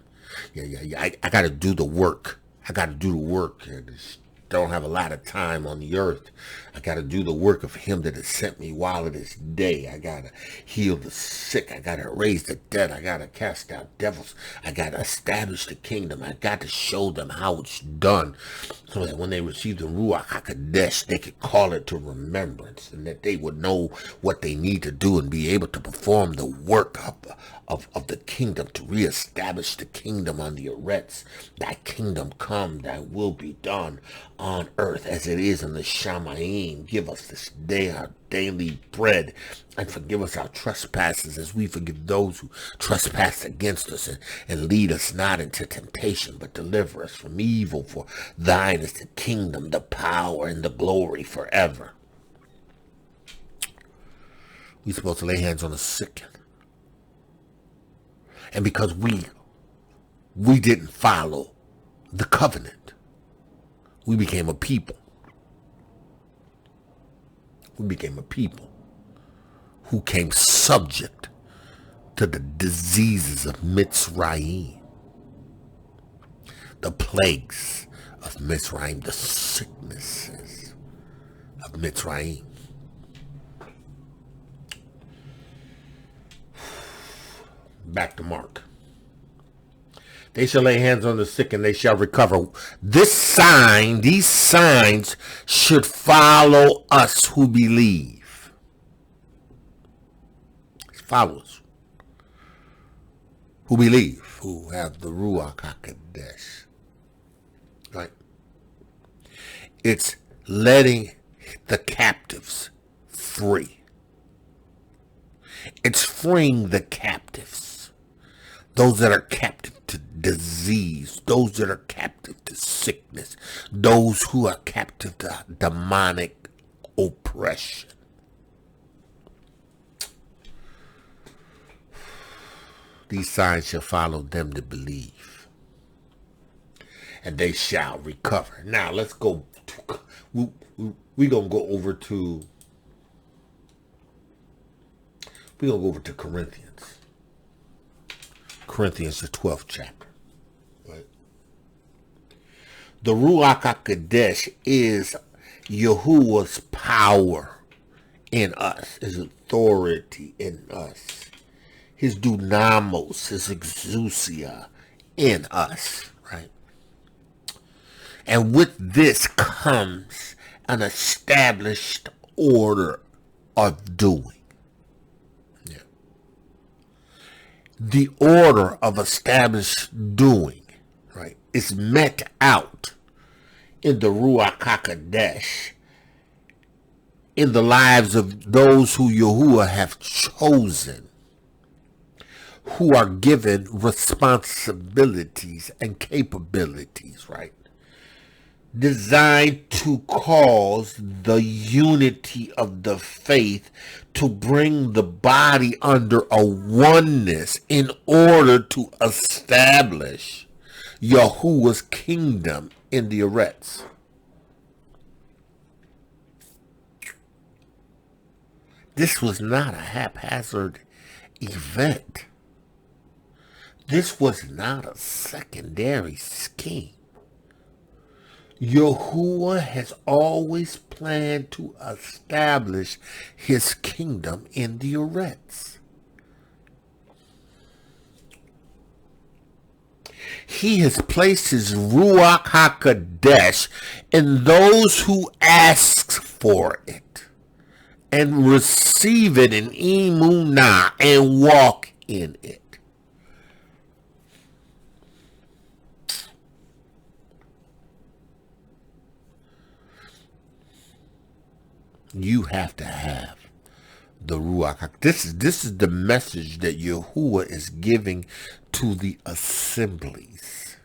Yeah. I gotta do the work. And don't have a lot of time on the earth. I got to do the work of him that has sent me while it is day. I got to heal the sick. I got to raise the dead. I got to cast out devils. I got to establish the kingdom. I got to show them how it's done so that when they receive the Ruach Ha'Qodesh, they could call it to remembrance and that they would know what they need to do and be able to perform the work of the kingdom, to reestablish the kingdom on the eretz. Thy kingdom come, thy will be done on earth as it is in the Shamayim. Give us this day our daily bread, and forgive us our trespasses as we forgive those who trespass against us, and lead us not into temptation, but deliver us from evil. For thine is the kingdom, the power, and the glory forever. We're supposed to lay hands on the sick. And because we didn't follow the covenant, we became a people. We became a people who came subject to the diseases of Mitzrayim, the plagues of Mitzrayim, the sicknesses of Mitzrayim. Back to Mark. They shall lay hands on the sick and they shall recover. These signs should follow us who believe. Follow us who believe, who have the Ruach Ha'Qodesh. Right? It's letting the captives free. It's freeing the captives. Those that are captive to disease, those that are captive to sickness, those who are captive to demonic oppression. These signs shall follow them that believe, and they shall recover. Now let's go. We're gonna go over to. We're gonna go over to Corinthians. Corinthians, the 12th chapter. Right? The Ruach Ha'Qodesh is Yahuah's power in us, his authority in us, his dunamos, his exousia in us, right? And with this comes an established order of doing. The order of established doing, right, is met out in the Ruach Ha'Qodesh in the lives of those who Yahuah have chosen, who are given responsibilities and capabilities, right, designed to cause the unity of the faith, to bring the body under a oneness in order to establish Yahuah's kingdom in the eretz. This was not a haphazard event. This was not a secondary scheme. Yahuah has always planned to establish his kingdom in the eretz. He has placed his Ruach Ha'Qodesh in those who ask for it and receive it in emunah and walk in it. You have to have the Ruach. This is the message that Yahuah is giving to the assemblies.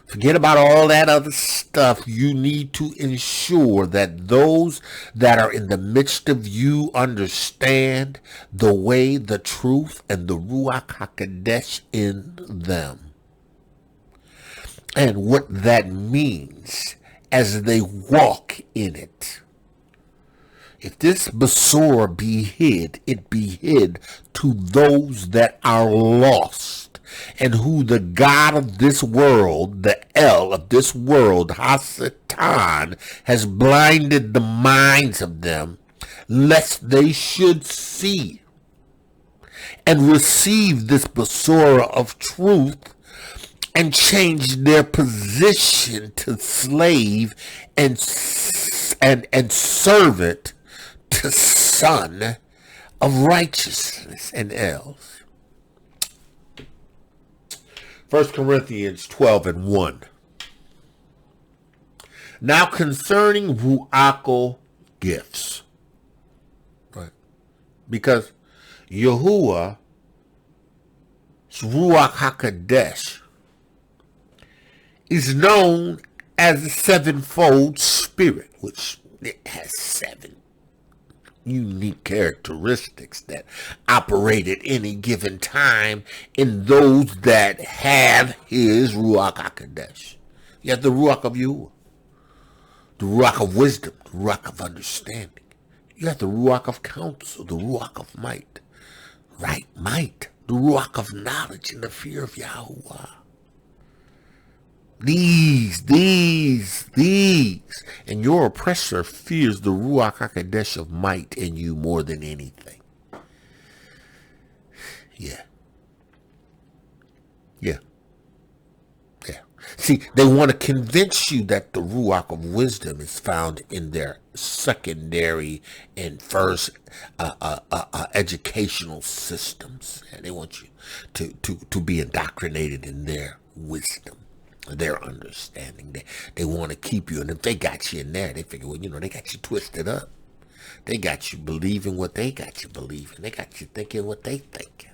Forget about all that other stuff. You need to ensure that those that are in the midst of you understand the way, the truth, and the Ruach Ha'Qodesh in them. And what that means as they walk in it. If this Besorah be hid, it be hid to those that are lost and who the God of this world, the El of this world, Hasatan, has blinded the minds of them, lest they should see and receive this Besorah of truth and change their position to slave and servant to son of righteousness and else. 1 Corinthians 12:1. Now concerning Ruach gifts, right? Because Yahuah, Ruach Ha'Qodesh, is known as the sevenfold spirit, which it has 7 unique characteristics that operate at any given time in those that have his Ruach Ha'Qodesh. You have the Ruach of Yahuah, the Ruach of wisdom, the Ruach of understanding. You have the Ruach of counsel, the Ruach of might, the Ruach of knowledge and the fear of Yahuah. These, and your oppressor fears the Ruach Ha'Qodesh of might in you more than anything. Yeah. See, they want to convince you that the Ruach of wisdom is found in their secondary and first educational systems. And they want you to be indoctrinated in their wisdom, their understanding. They want to keep you, and if they got you in there, they figure, well, they got you twisted up. They got you believing what they got you believing. They got you thinking what they thinking.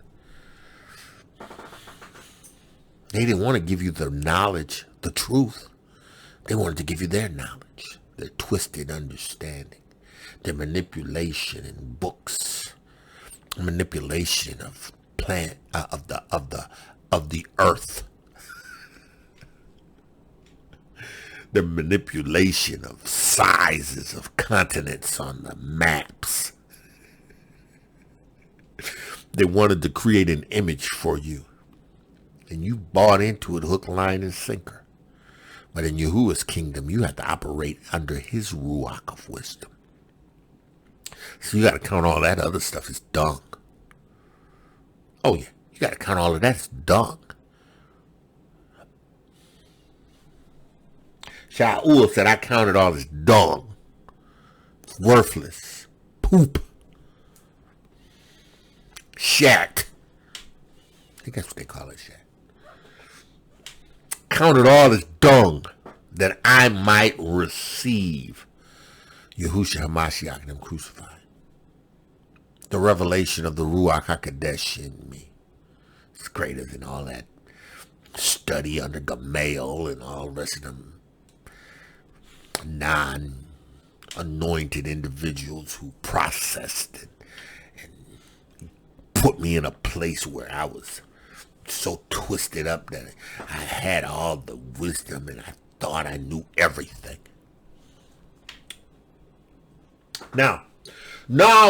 They didn't want to give you the knowledge, the truth. They wanted to give you their knowledge, their twisted understanding, their manipulation in books, manipulation of of the earth. The manipulation of sizes of continents on the maps. They wanted to create an image for you, and you bought into it hook, line, and sinker. But in Yahuwah's kingdom, you have to operate under his Ruach of wisdom. So you got to count all that other stuff as dung. Oh yeah, you got to count all of that as dung. Shaul said, I count it all as dung. It's worthless. Poop. Shat. I think that's what they call it, shat. Count it all as dung, that I might receive Yahusha HaMashiach and him crucified. The revelation of the Ruach HaQodesh in me. It's greater than all that study under Gamaliel and all the rest of them non-anointed individuals who processed it and put me in a place where I was so twisted up that I had all the wisdom and I thought I knew everything. Now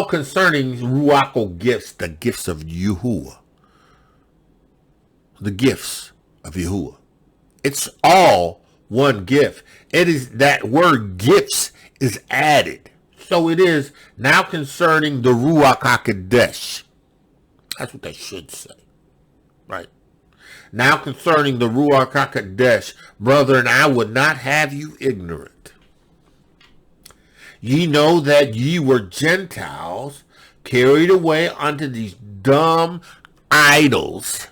concerning Ruach gifts, the gifts of Yahuah. The gifts of Yahuah. It's all one gift. It is that word gifts is added. So it is now concerning the Ruach HaQodesh. That's what they should say. Right? Now concerning the Ruach HaQodesh, brethren, I would not have you ignorant. Ye know that ye were Gentiles, carried away unto these dumb idols,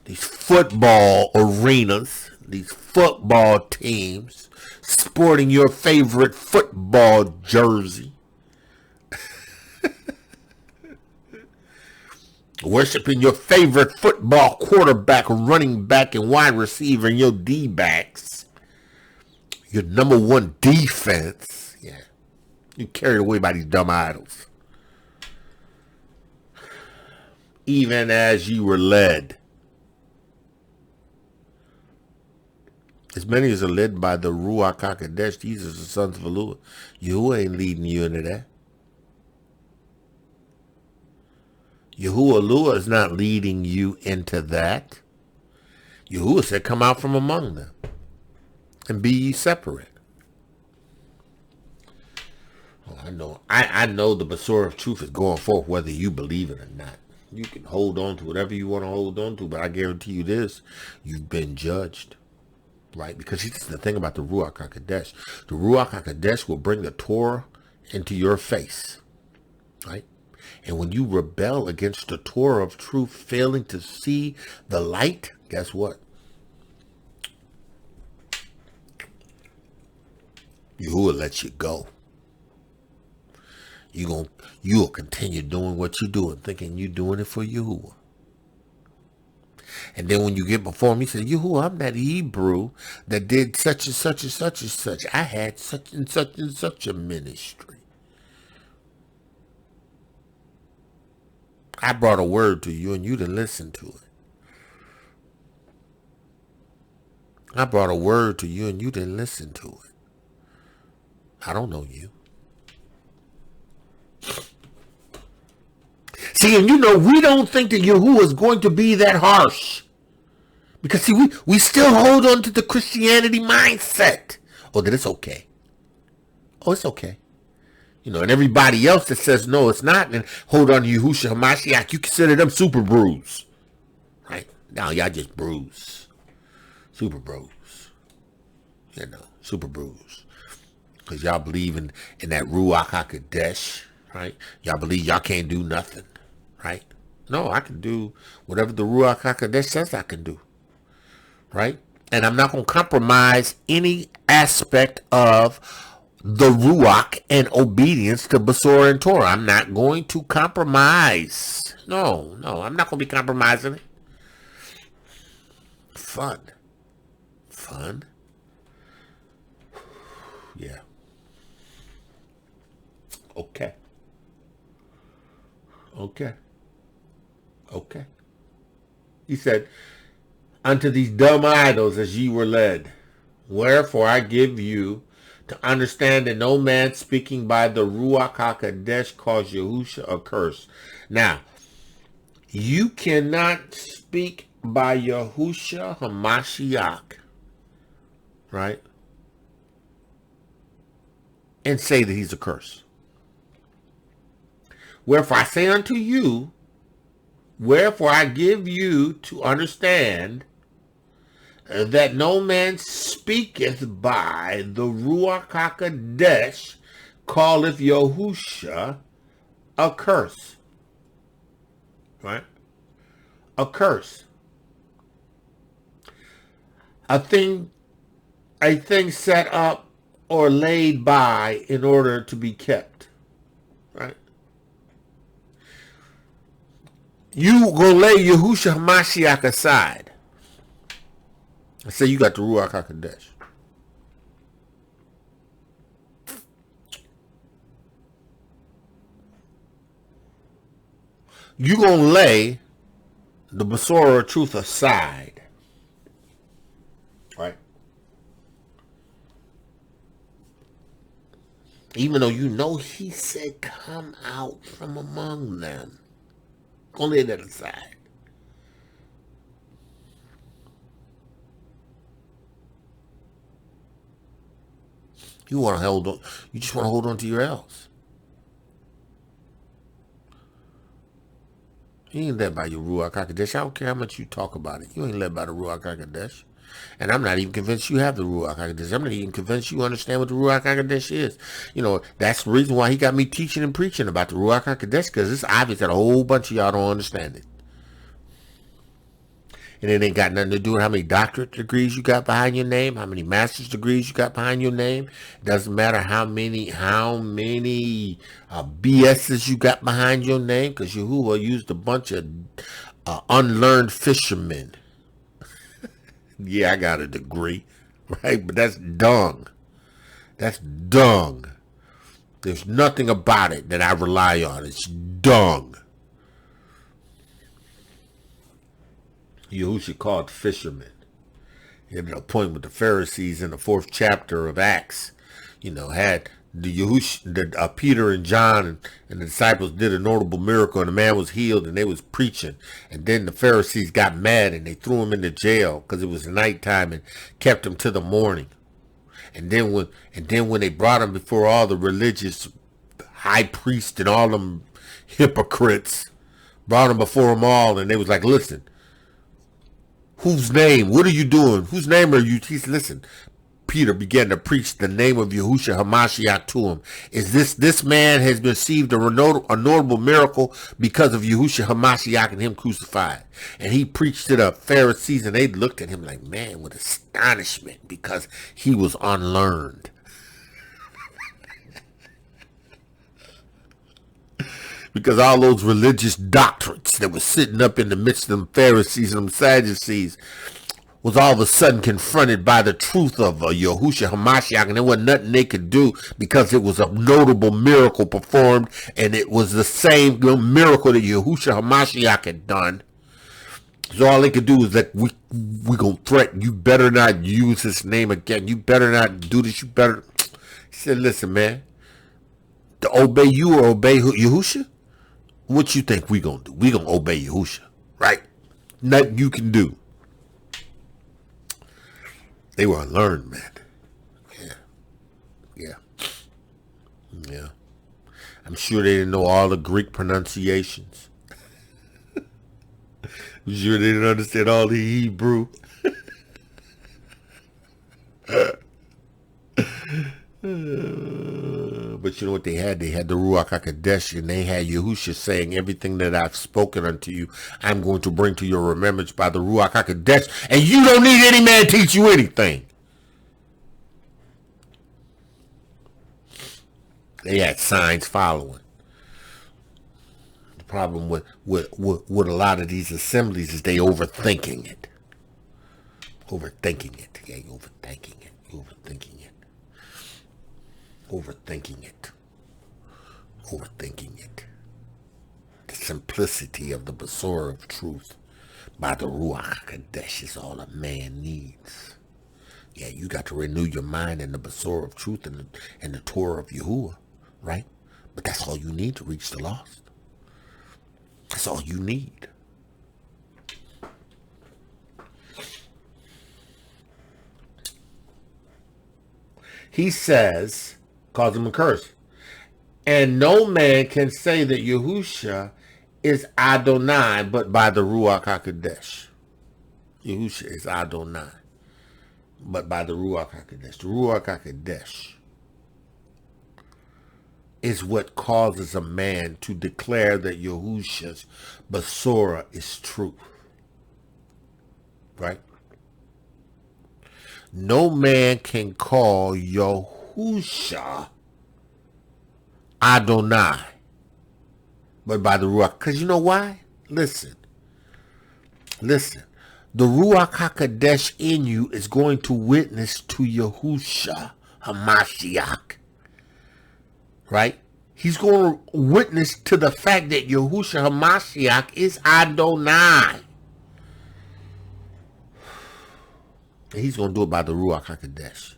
these football arenas, these football teams, sporting your favorite football jersey, worshiping your favorite football quarterback, running back, and wide receiver, and your D-backs, your number one defense. Yeah, you carried away by these dumb idols, even as you were led. As many as are led by the Ruach HaQodesh, these are the sons of Yahuah. Yahuah ain't leading you into that. Yahuah is not leading you into that. Yahuah said, come out from among them and be ye separate. Oh, I know the Besorah of truth is going forth whether you believe it or not. You can hold on to whatever you want to hold on to, but I guarantee you this, you've been judged. Right? Because this is the thing about the Ruach Ha'Qodesh. The Ruach Ha'Qodesh will bring the Torah into your face. Right? And when you rebel against the Torah of truth, failing to see the light, guess what? Yahuah lets you go. You'll continue doing what you're doing, thinking you're doing it for Yahuah. And then when you get before him, you say, Yahuah, I'm that Hebrew that did such and such and such and such. I had such and such and such a ministry. I brought a word to you and you didn't listen to it. I brought a word to you and you didn't listen to it. I don't know you. See, and we don't think that Yahuah is going to be that harsh. Because, see, we still hold on to the Christianity mindset. Oh, that it's okay. Oh, it's okay. And everybody else that says, no, it's not, and hold on to Yahusha HaMashiach, you consider them super brews. Right? Now, y'all just brews. Super brews. Super brews. Because y'all believe in that Ruach HaQodesh, right? Y'all believe y'all can't do nothing, right? No, I can do whatever the Ruach HaQodesh says I can do, right? And I'm not going to compromise any aspect of the Ruach and obedience to Besorah and Torah. I'm not going to compromise. No, I'm not going to be compromising it. Fun. Yeah. Okay. He said, unto these dumb idols as ye were led. Wherefore I give you to understand that no man speaking by the Ruach HaQodesh calls Yahusha accursed. Now, you cannot speak by Yahushua HaMashiach, right? And say that he's accursed. Wherefore I say unto you, wherefore I give you to understand that no man speaketh by the Ruach HaQodesh calleth Yahusha accursed. Right? Accursed. A thing set up or laid by in order to be kept. Right? You go lay Yahusha HaMashiach aside. I say you got the Ruach HaQodesh. You gonna lay the Besorah of truth aside. Right? Even though he said come out from among them. Gonna lay that aside. You want to hold on. You just want to hold on to your else. You ain't led by your Ruach HaQodesh. I don't care how much you talk about it. You ain't led by the Ruach HaQodesh. And I'm not even convinced you have the Ruach HaQodesh. I'm not even convinced you understand what the Ruach HaQodesh is. That's the reason why he got me teaching and preaching about the Ruach HaQodesh, because it's obvious that a whole bunch of y'all don't understand it. And it ain't got nothing to do with how many doctorate degrees you got behind your name, how many master's degrees you got behind your name. It doesn't matter how many BS's you got behind your name, because Yahuah used a bunch of unlearned fishermen. Yeah, I got a degree, right? But that's dung. That's dung. There's nothing about it that I rely on. It's dung. Yahusha called fishermen. He had an appointment with the Pharisees in the 4th chapter of Acts. Had Peter and John and the disciples did a notable miracle, and the man was healed, and they was preaching. And then the Pharisees got mad, and they threw him into jail because it was nighttime, and kept him till the morning. And then when they brought him before all the religious high priests and all them hypocrites, brought him before them all, and they was like, listen, whose name? What are you doing? Whose name are you? He said, listen. Peter began to preach the name of Yahusha HaMashiach to him. Is this man has received a notable miracle because of Yahusha HaMashiach and him crucified. And he preached to the Pharisees, and they looked at him like, man, with astonishment, because he was unlearned. Because all those religious doctrines that were sitting up in the midst of them Pharisees and them Sadducees was all of a sudden confronted by the truth of Yahusha HaMashiach, and there wasn't nothing they could do because it was a notable miracle performed, and it was the same miracle that Yahusha HaMashiach had done. So all they could do was that we gonna threaten, you better not use his name again, you better not do this, you better. He said, listen, man, to obey you or obey Yahusha, what you think we gonna do? We gonna obey Yahusha, right? Nothing you can do. They were unlearned, man. Yeah. I'm sure they didn't know all the Greek pronunciations. I'm sure they didn't understand all the Hebrew. But you know what they had? They had the Ruach Ha'Qodesh, and they had Yahusha saying, everything that I've spoken unto you, I'm going to bring to your remembrance by the Ruach Ha'Qodesh, and you don't need any man to teach you anything. They had signs following. The problem with a lot of these assemblies is they overthinking it. Overthinking it. Yeah, overthinking it. Overthinking it. Overthinking it. Overthinking it. The simplicity of the Besorah of truth by the Ruach Ha'Qodesh is all a man needs. Yeah, you got to renew your mind in the Besorah of truth and the Torah of Yahuah, right? But that's all you need to reach the lost. That's all you need. He says, calls him a curse. And no man can say that Yahusha is Adonai but by the Ruach Ha'Qodesh. Yahusha is Adonai but by the Ruach Ha'Qodesh. The Ruach Ha'Qodesh is what causes a man to declare that Yahusha's Besorah is truth. Right? No man can call Yahusha Adonai but by the Ruach. Because you know why? Listen. The Ruach HaQodesh in you is going to witness to Yahusha HaMashiach. Right? He's going to witness to the fact that Yahusha HaMashiach is Adonai. And he's going to do it by the Ruach HaQodesh.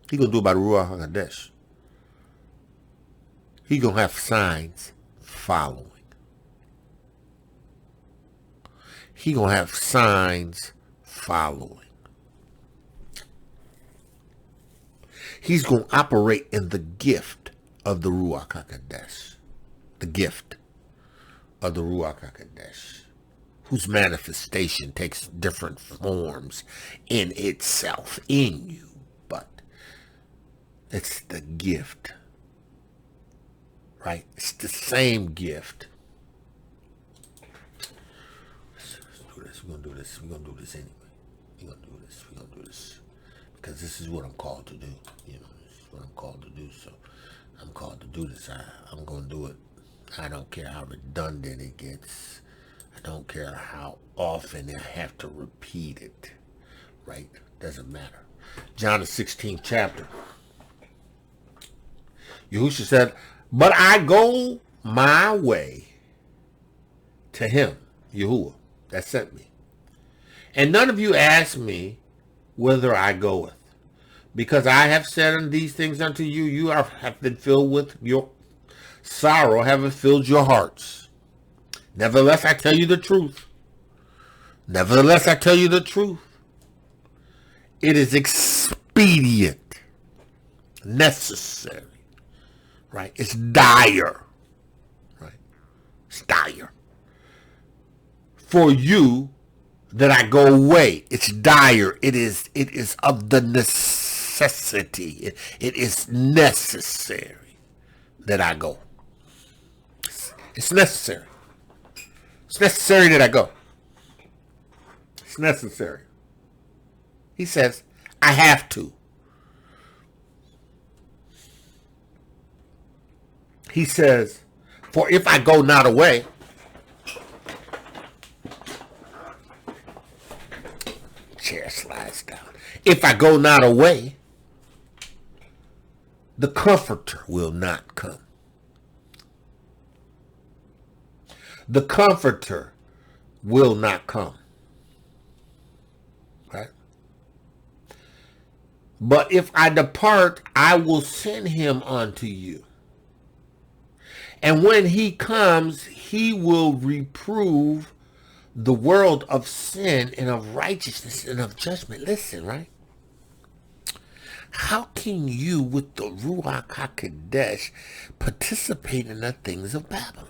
He's going to do it by the Ruach HaQodesh. He's going to have signs following. He's going to have signs following. He's going to operate in the gift of the Ruach HaQodesh. The gift of the Ruach HaQodesh, whose manifestation takes different forms in itself, in you. But it's the gift. Right? It's the same gift. Let's do this. We're going to do this. We're going to do this anyway. We're going to do this. We're going to do this. Because this is what I'm called to do. You know, this is what I'm called to do. So I'm called to do this. I'm going to do it. I don't care how redundant it gets. I don't care how often I have to repeat it. Right? Doesn't matter. John the 16th chapter. Yahusha said, but I go my way to him, Yahuah, that sent me. And none of you ask me whither I goeth. Because I have said these things unto you, you have been filled with your sorrow, having filled your hearts. Nevertheless, I tell you the truth. Nevertheless, I tell you the truth. It is expedient, necessary, right? It's dire, right? It's dire for you that I go away. It's dire. It is of the necessity. It is necessary that I go. It's necessary. It's necessary that I go. It's necessary. He says, I have to. He says, for if I go not away, chair slides down. If I go not away, the Comforter will not come. The Comforter will not come. Right? But if I depart, I will send him unto you. And when he comes, he will reprove the world of sin and of righteousness and of judgment. Listen, right? How can you, with the Ruach Ha'Qodesh, participate in the things of Babylon?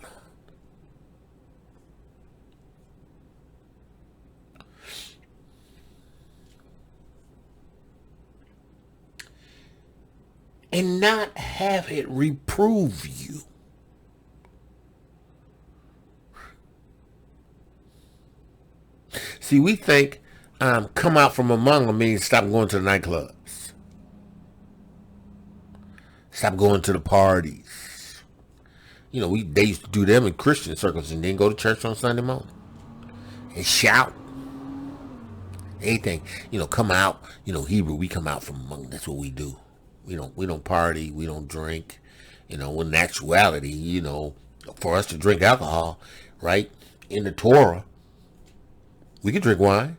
And not have it reprove you? See, we think come out from among them means stop going to the nightclubs. Stop going to the parties. You know, they used to do them in Christian circles and then go to church on Sunday morning and shout. Anything, you know, come out, you know, Hebrew, we come out from among, that's what we do. We don't party, we don't drink. You know, in actuality, you know, for us to drink alcohol, right, in the Torah, we can drink wine.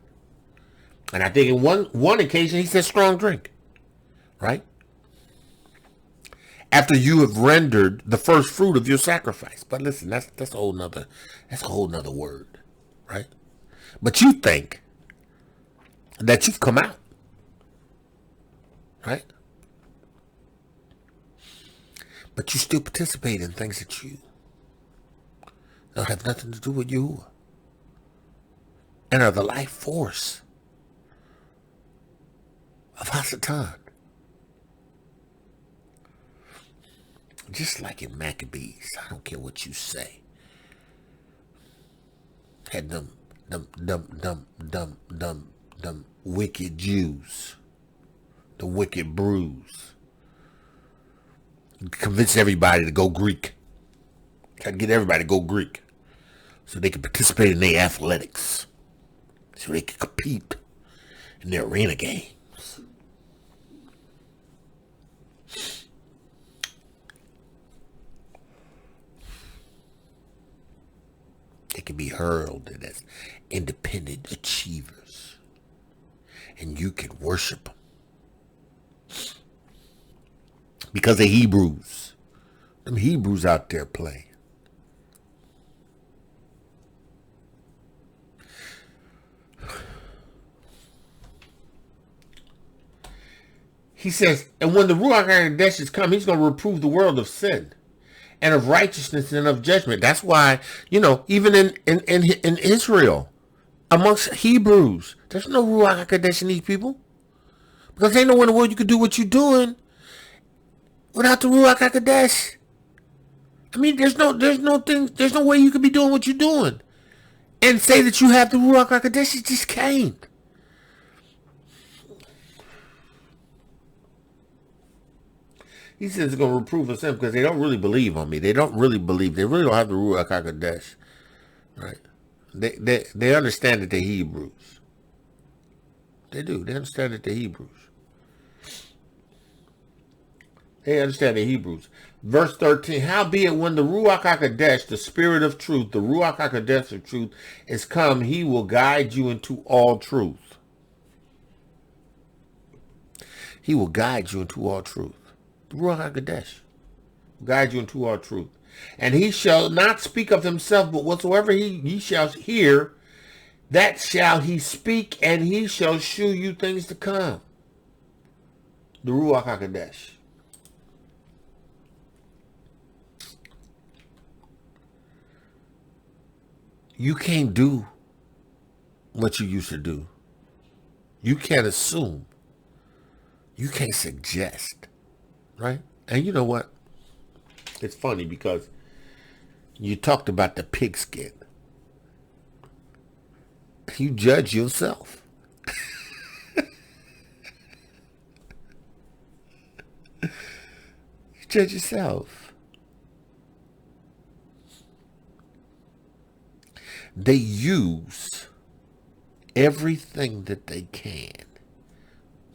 And I think in one occasion he said strong drink. Right? After you have rendered the first fruit of your sacrifice. But listen, that's a whole nother word. Right? But you think that you've come out. Right? But you still participate in things that you don't have nothing to do with Yahuah. And are the life force of Hasatan. Just like in Maccabees, I don't care what you say. Had them wicked Jews, the wicked brews. Convince everybody to go Greek. Try to get everybody to go Greek so they can participate in their athletics. So they can compete in their arena games. They can be heralded as independent achievers. And you can worship them. Because the Hebrews. Them Hebrews out there playing. He says, and when the Ruach Ha'Qodesh is come, he's going to reprove the world of sin and of righteousness and of judgment. That's why, you know, even in Israel, amongst Hebrews, there's no Ruach Ha'Qodesh in these people. Because they know in the world you could do what you're doing without the Ruach Ha'Qodesh. I mean, there's no way you could be doing what you're doing and say that you have the Ruach Ha'Qodesh. You just can't. He says it's going to reprove of sin because they don't really believe on me. They don't really believe. They really don't have the Ruach Ha'Qodesh. Right? They understand that they're Hebrews. They do. They understand that they're Hebrews. They understand the Hebrews. Verse 13, howbeit when the Ruach Ha'Qodesh, the Spirit of truth, the Ruach Ha'Qodesh of truth is come, he will guide you into all truth. He will guide you into all truth. The Ruach Ha'Qodesh will guide you into all truth. And he shall not speak of himself, but whatsoever he shall hear, that shall he speak, and he shall shew you things to come. The Ruach Ha'Qodesh. You can't do what you used to do. You can't assume. You can't suggest. Right? And you know what? It's funny because you talked about the pigskin. You judge yourself. You judge yourself. They use everything that they can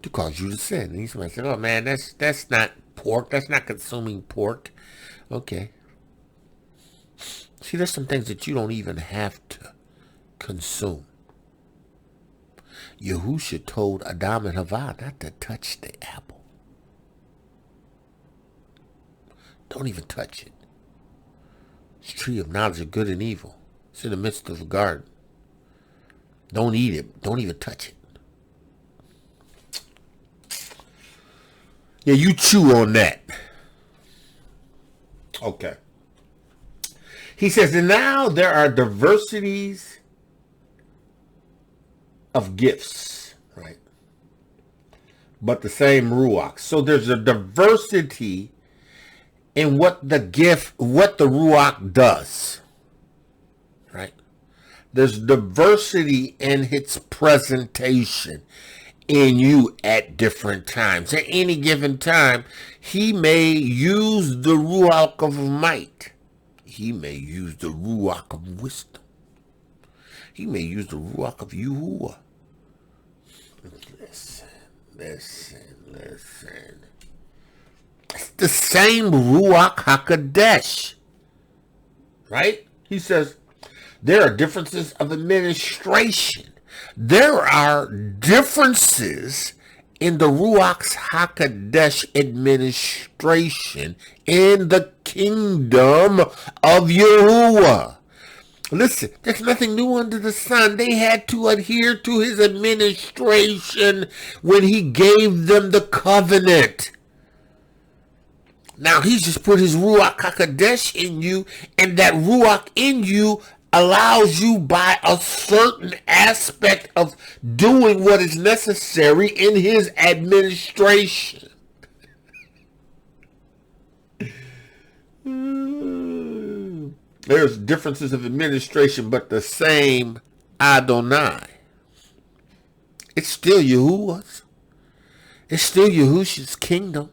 to cause you to sin. And somebody said, "Oh man, that's not pork. That's not consuming pork." Okay. See, there's some things that you don't even have to consume. Yahusha told Adam and Hawa not to touch the apple. Don't even touch it. It's a tree of knowledge of good and evil. It's in the midst of a garden. Don't eat it. Don't even touch it. Yeah, you chew on that. Okay. He says, and now there are diversities of gifts, right? But the same Ruach. So there's a diversity in what the Ruach does, right? There's diversity in its presentation in you at different times. At any given time, he may use the Ruach of might. He may use the Ruach of wisdom. He may use the Ruach of Yahuah. Listen. It's the same Ruach HaQodesh. Right? He says, there are differences of administration. There are differences in the Ruach HaQodesh administration in the kingdom of Yahuah. Listen, there's nothing new under the sun. They had to adhere to his administration when he gave them the covenant. Now, he's just put his Ruach HaQodesh in you, and that Ruach in you allows you by a certain aspect of doing what is necessary in his administration. There's differences of administration, but the same Adonai. It's still Yahuwah's. It's still Yahusha's kingdom.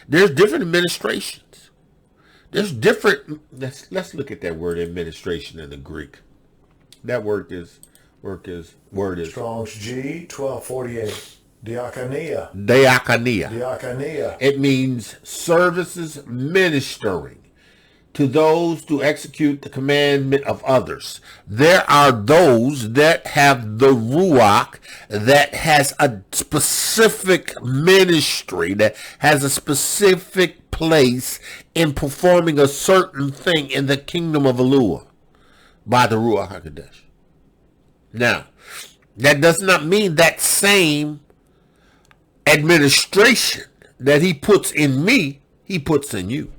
There's different administrations. There's different. Let's look at that word administration in the Greek. That word is Strong's G 1248. Diakonia. It means services ministering to those to execute the commandment of others. There are those that have the Ruach that has a specific ministry, that has a specific place in performing a certain thing in the kingdom of Yahuah by the Ruach HaQodesh. Now, that does not mean that same administration that he puts in me, he puts in you.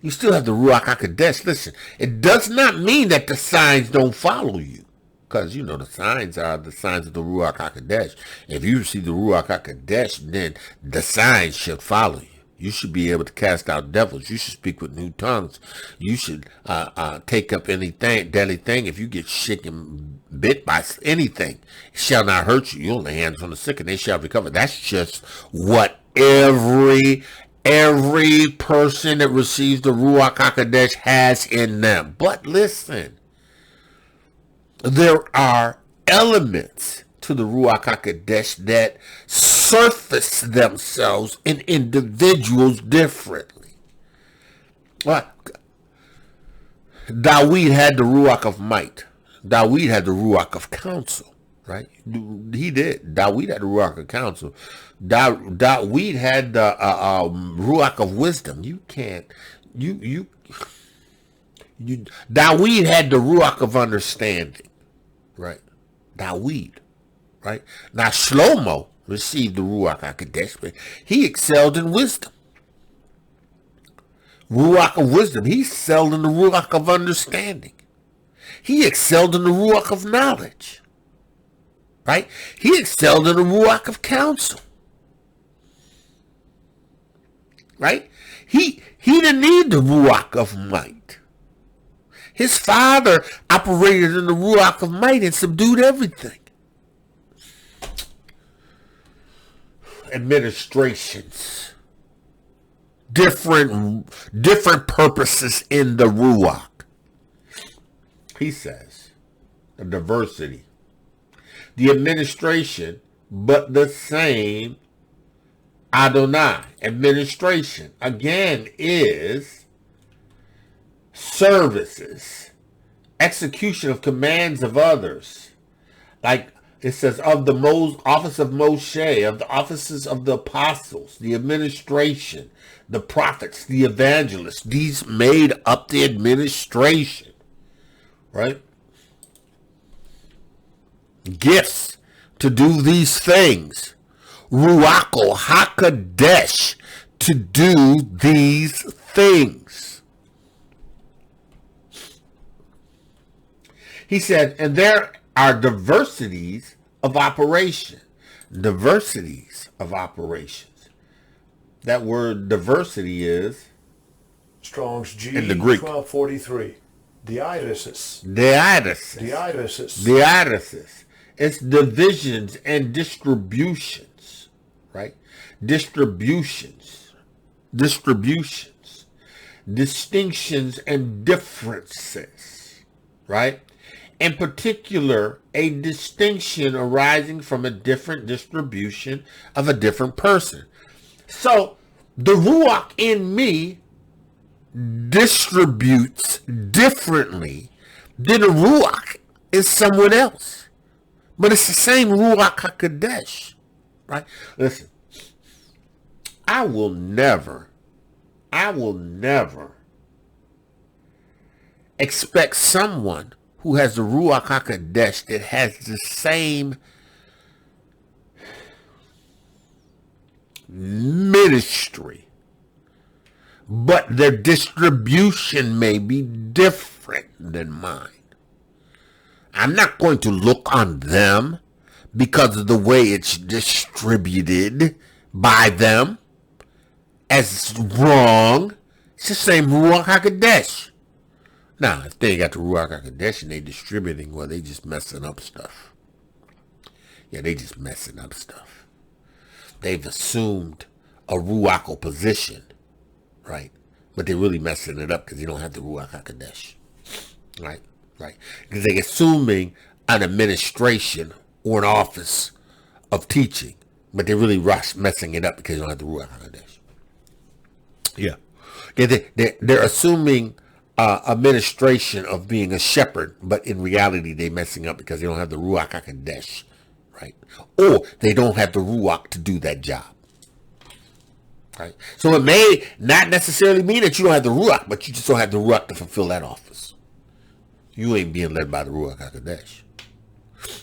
You still have the Ruach HaQodesh. Listen, it does not mean that the signs don't follow you. Because, you know, the signs are the signs of the Ruach HaQodesh. If you receive the Ruach HaQodesh, then the signs should follow you. You should be able to cast out devils. You should speak with new tongues. You should take up anything, deadly thing. If you get shaken, bit by anything, it shall not hurt you. You'll lay hands on the sick and they shall recover. That's just what every person that receives the Ruach HaQodesh has in them. But listen, there are elements to the Ruach HaQodesh that surface themselves in individuals differently. Well, David had the Ruach of might. David had the Ruach of counsel. right? He did. Dawid had the Ruach of counsel. Dawid had the Ruach of wisdom. Dawid had the Ruach of understanding, right? Dawid, right? Now Shlomo received the Ruach Ha'Qodesh, but he excelled in wisdom. Ruach of wisdom. He excelled in the Ruach of understanding. He excelled in the Ruach of knowledge. Right? He excelled in the Ruach of counsel. Right? He didn't need the Ruach of might. His father operated in the Ruach of might and subdued everything. Administrations. Different purposes in the Ruach. He says, a diversity. The administration, but the same Adonai. Administration, again, is services, execution of commands of others. Like it says, of the office of Moshe, of the offices of the apostles, the administration, the prophets, the evangelists. These made up the administration. Right? Gifts to do these things. Ruach Ha'Qodesh to do these things. He said, and there are diversities of operation. Diversities of operations. That word diversity is Strong's G in the Greek. 1243. Diversities. It's divisions and distributions, right? Distinctions and differences, right? In particular, a distinction arising from a different distribution of a different person. So, the Ruach in me distributes differently than the Ruach in someone else. But it's the same Ruach HaQodesh, right? Listen, I will never expect someone who has the Ruach HaQodesh that has the same ministry, but their distribution may be different than mine. I'm not going to look on them because of the way it's distributed by them as wrong. It's the same Ruach HaQodesh. Now, if they got the Ruach HaQodesh and they distributing, well, they just messing up stuff. Yeah, they just messing up stuff. They've assumed a Ruach position, right? But they're really messing it up because they don't have the Ruach HaQodesh, right? Right? Because they're assuming an administration or an office of teaching, but they're really messing it up because they don't have the Ruach HaQodesh. Yeah. They're assuming administration of being a shepherd, but in reality they're messing up because they don't have the Ruach HaQodesh, right? Or they don't have the Ruach to do that job. Right? So it may not necessarily mean that you don't have the Ruach, but you just don't have the Ruach to fulfill that office. You ain't being led by the Ruach HaQodesh.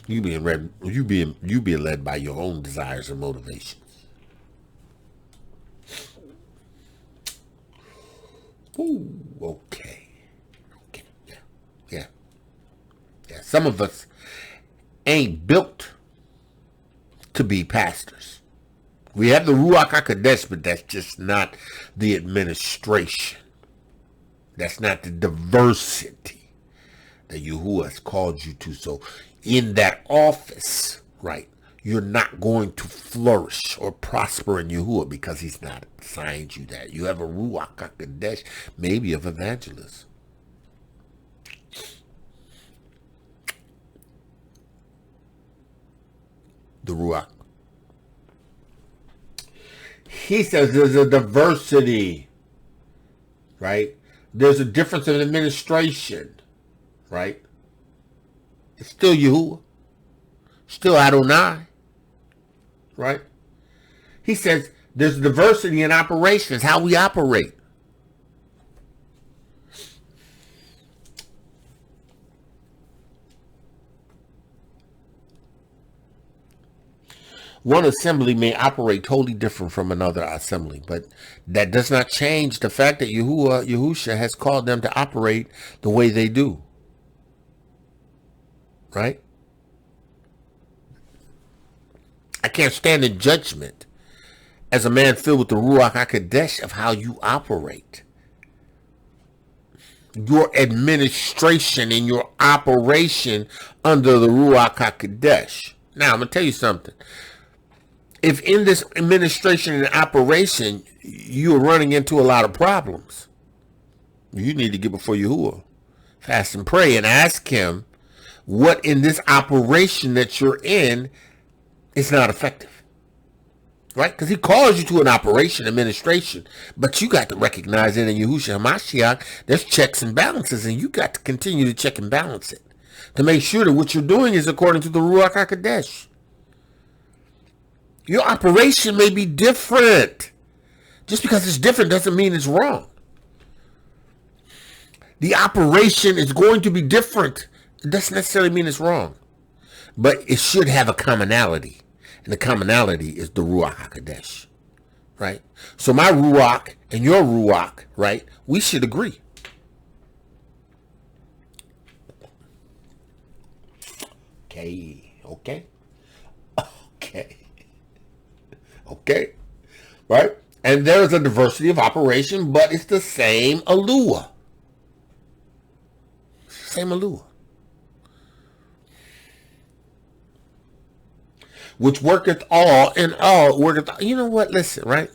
You being led by your own desires and motivations. Ooh, okay. Yeah. Some of us ain't built to be pastors. We have the Ruach HaQodesh, but that's just not the administration. That's not the diversity that Yahuah has called you to. So in that office, right, you're not going to flourish or prosper in Yahuah because he's not assigned you that. You have a Ruach HaQodesh, maybe of evangelist. The Ruach. He says there's a diversity, right? There's a difference in administration, right? It's still Yahuah. Still Adonai. Right? He says there's diversity in operations, how we operate. One assembly may operate totally different from another assembly, but that does not change the fact that Yahusha has called them to operate the way they do. Right? I can't stand in judgment as a man filled with the Ruach Ha'Qodesh of how you operate. Your administration and your operation under the Ruach Ha'Qodesh. Now, I'm going to tell you something. If in this administration and operation, you're running into a lot of problems, you need to get before Yahuah, fast and pray, and ask him what in this operation that you're in is not effective. Right? Because he calls you to an operation, administration, but you got to recognize it in Yahushua HaMashiach, there's checks and balances, and you got to continue to check and balance it to make sure that what you're doing is according to the Ruach Ha'Qodesh. Your operation may be different. Just because it's different doesn't mean it's wrong. The operation is going to be different. It doesn't necessarily mean it's wrong. But it should have a commonality. And the commonality is the Ruach HaQodesh. Right? So my Ruach and your Ruach, right? We should agree. Okay. Okay, right? And there's a diversity of operation, but it's the same Yahuah. Same Yahuah. Which worketh all in all. You know what? Listen, right?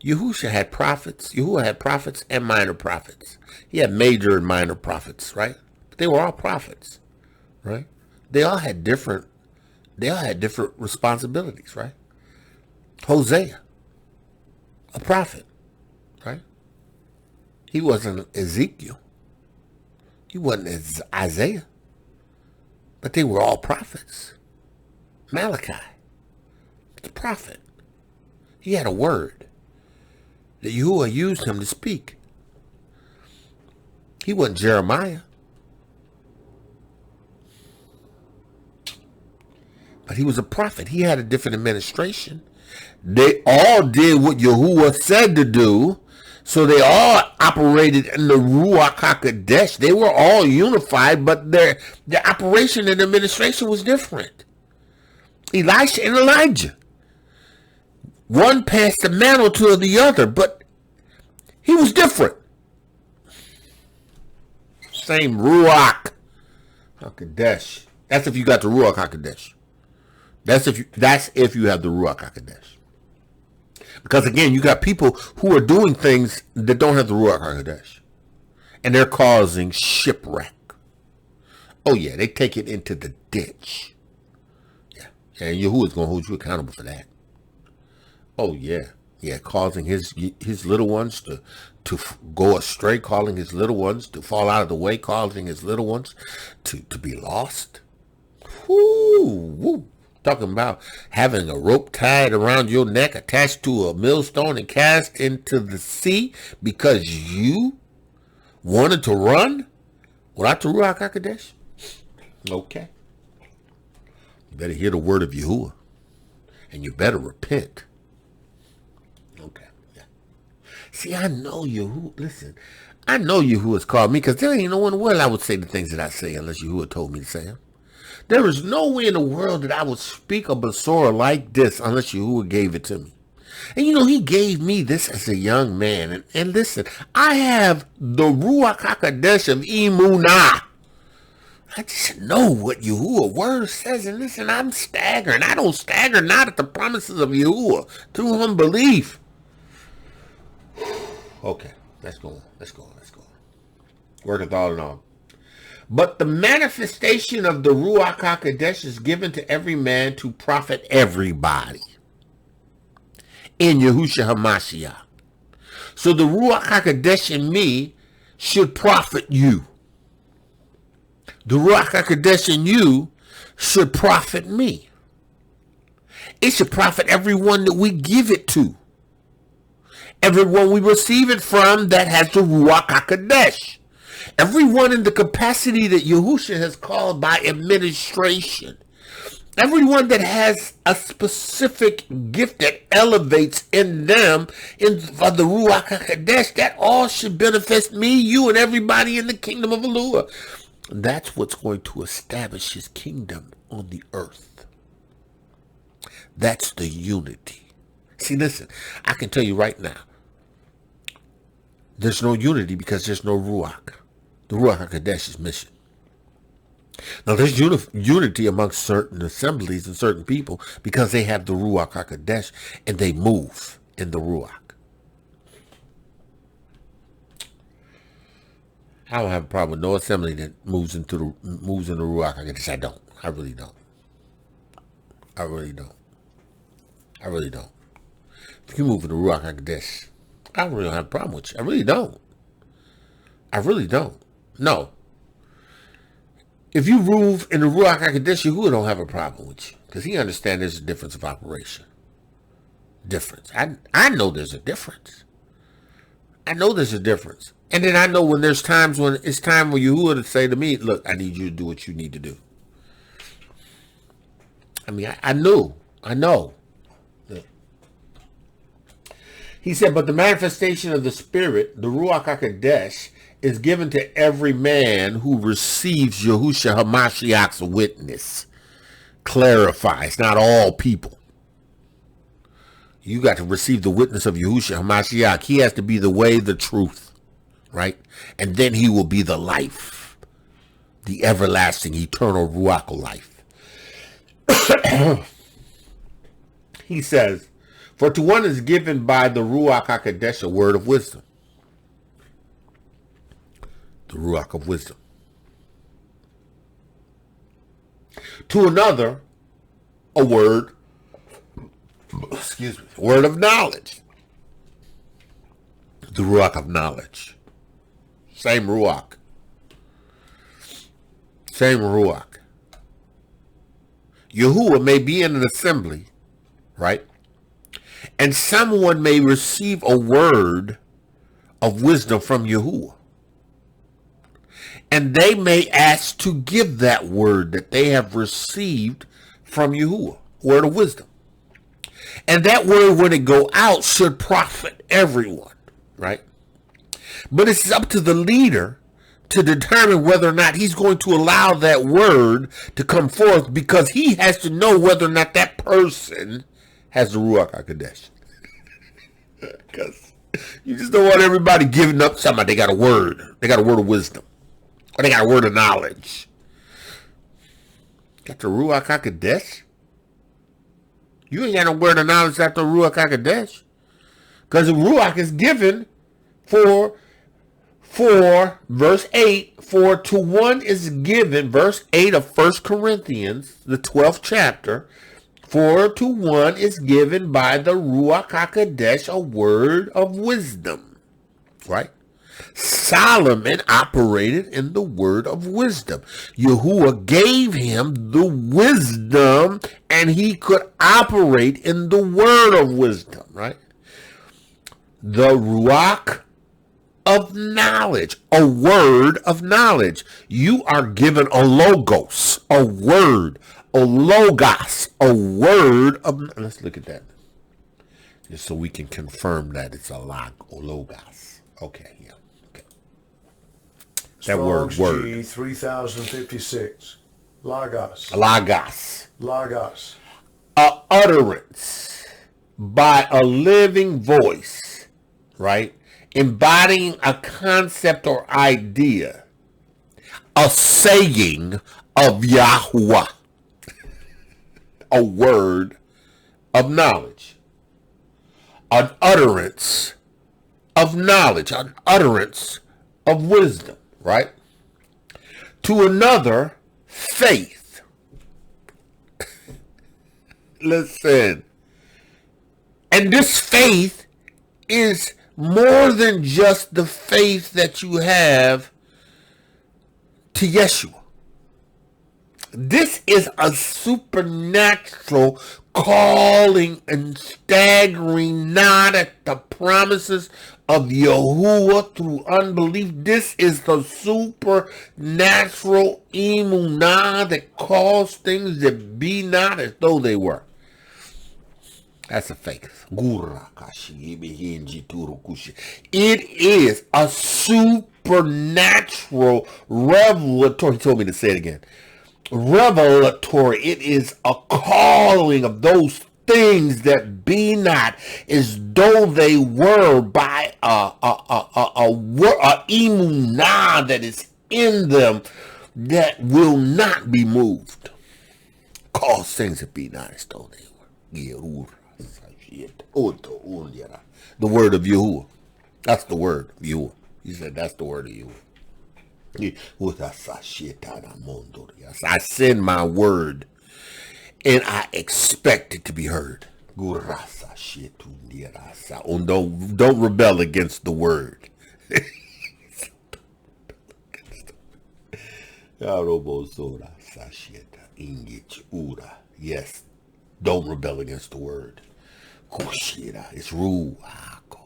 Yahusha had prophets. Yahuah had prophets and minor prophets. He had major and minor prophets, right? But they were all prophets, right? They all had different responsibilities, right? Hosea, a prophet, right? He wasn't Ezekiel. He wasn't Isaiah. But they were all prophets. Malachi, the prophet. He had a word that Yahuah used him to speak. He wasn't Jeremiah. But he was a prophet. He had a different administration. They all did what Yahuah said to do. So they all operated in the Ruach HaQodesh. They were all unified, but their operation and administration was different. Elisha and Elijah. One passed the mantle to the other, but he was different. Same Ruach HaQodesh. That's if you got the Ruach HaQodesh. That's if you have the Ruach Ha'Qodesh. Because again, you got people who are doing things that don't have the Ruach Ha'Qodesh. And they're causing shipwreck. Oh yeah, they take it into the ditch. Yeah. And Yahuwah is going to hold you accountable for that. Oh yeah. Yeah, causing his little ones to go astray, causing his little ones to fall out of the way, causing his little ones to be lost. Woo. Talking about having a rope tied around your neck, attached to a millstone and cast into the sea because you wanted to run without the Ruach HaQodesh? Okay. You better hear the word of Yahuwah. And you better repent. Okay. Yeah. See, I know Yahuwah. Listen, I know Yahuwah has called me because there ain't no one in the world I would say the things that I say unless Yahuwah told me to say them. There is no way in the world that I would speak a Besorah like this unless Yahuwah gave it to me. And you know, he gave me this as a young man. And listen, I have the Ruach HaQodesh of Emunah. I just know what Yahuwah word says. And listen, I'm staggering. I don't stagger not at the promises of Yahuwah through unbelief. Okay, let's go on. Worketh all in all. But the manifestation of the Ruach HaQodesh is given to every man to profit everybody in Yahushua HaMashiach. So the Ruach HaQodesh in me should profit you. The Ruach HaQodesh in you should profit me. It should profit everyone that we give it to. Everyone we receive it from that has the Ruach Ha'Qodesh. Everyone in the capacity that Yahusha has called by administration. Everyone that has a specific gift that elevates in them for the Ruach Ha'Qodesh, that all should benefit me, you, and everybody in the kingdom of Yahuah. That's what's going to establish his kingdom on the earth. That's the unity. See, listen, I can tell you right now, there's no unity because there's no Ruach. The Ruach Ha'Qodesh is missing. Now, there's unity amongst certain assemblies and certain people because they have the Ruach Ha'Qodesh and they move in the Ruach. I don't have a problem with no assembly that moves in the Ruach Ha'Qodesh. I don't. I really don't. I really don't. I really don't. If you move in the Ruach Ha'Qodesh, I really don't have a problem with you. I really don't. I really don't. No. If you move in the Ruach Ha'Qodesh, Yahuah don't have a problem with you because he understands there's a difference of operation. Difference. I know there's a difference. I know there's a difference. And then I know when there's times when it's time for Yahuah to say to me, look, I need you to do what you need to do. I mean, I know. He said, but the manifestation of the Spirit, the Ruach Ha'Qodesh, is given to every man who receives Yahusha HaMashiach's witness. Clarifies, not all people. You got to receive the witness of Yahusha HaMashiach. He has to be the way, the truth, right? And then he will be the life, the everlasting, eternal Ruach life. He says, for to one is given by the Ruach Ha'Qodesh a word of wisdom. The Ruach of wisdom. To another, a word, word of knowledge. The Ruach of knowledge. Same Ruach. Same Ruach. Yahuah may be in an assembly, right? And someone may receive a word of wisdom from Yahuah. And they may ask to give that word that they have received from Yahuah, word of wisdom. And that word, when it go out, should profit everyone, right? But it's up to the leader to determine whether or not he's going to allow that word to come forth, because he has to know whether or not that person has the Ruach HaQodesh. Because you just don't want everybody giving up somebody. They got a word. They got a word of wisdom. Or they got a word of knowledge. Got the Ruach HaQodesh? You ain't got no word of knowledge after the Ruach HaQodesh. Because the Ruach is given for verse 8, for to one is given, verse 8 of 1 Corinthians, the 12th chapter, for to one is given by the Ruach HaQodesh a word of wisdom. Right? Solomon operated in the word of wisdom. Yahuah gave him the wisdom, and he could operate in the word of wisdom, right? The Ruach of knowledge, a word of knowledge. You are given a logos, a word, a logos, a word of... Let's look at that. Just so we can confirm that it's a logos. Okay, yeah. That word. G 3056. Logos. Logos. A utterance by a living voice, right? Embodying a concept or idea. A saying of Yahuah. A word of knowledge. An utterance of knowledge. An utterance of wisdom. Right? To another, faith. Listen. And this faith is more than just the faith that you have to Yeshua. This is a supernatural calling and staggering nod at the promises of Yahuah through unbelief. This is the supernatural emunah that calls things that be not as though they were. That's a faith. It is a supernatural revelatory. He told me to say it again. Revelatory. It is a calling of those things that be not as though they were by a emunah that is in them that will not be moved. Calls things that be not as though they were. The word of Yahuah. That's the word of Yahuah. He said that's the word of Yahuah. I send my word and I expect it to be heard. Don't rebel against the word. Yes, don't rebel against the word. It's Ruach.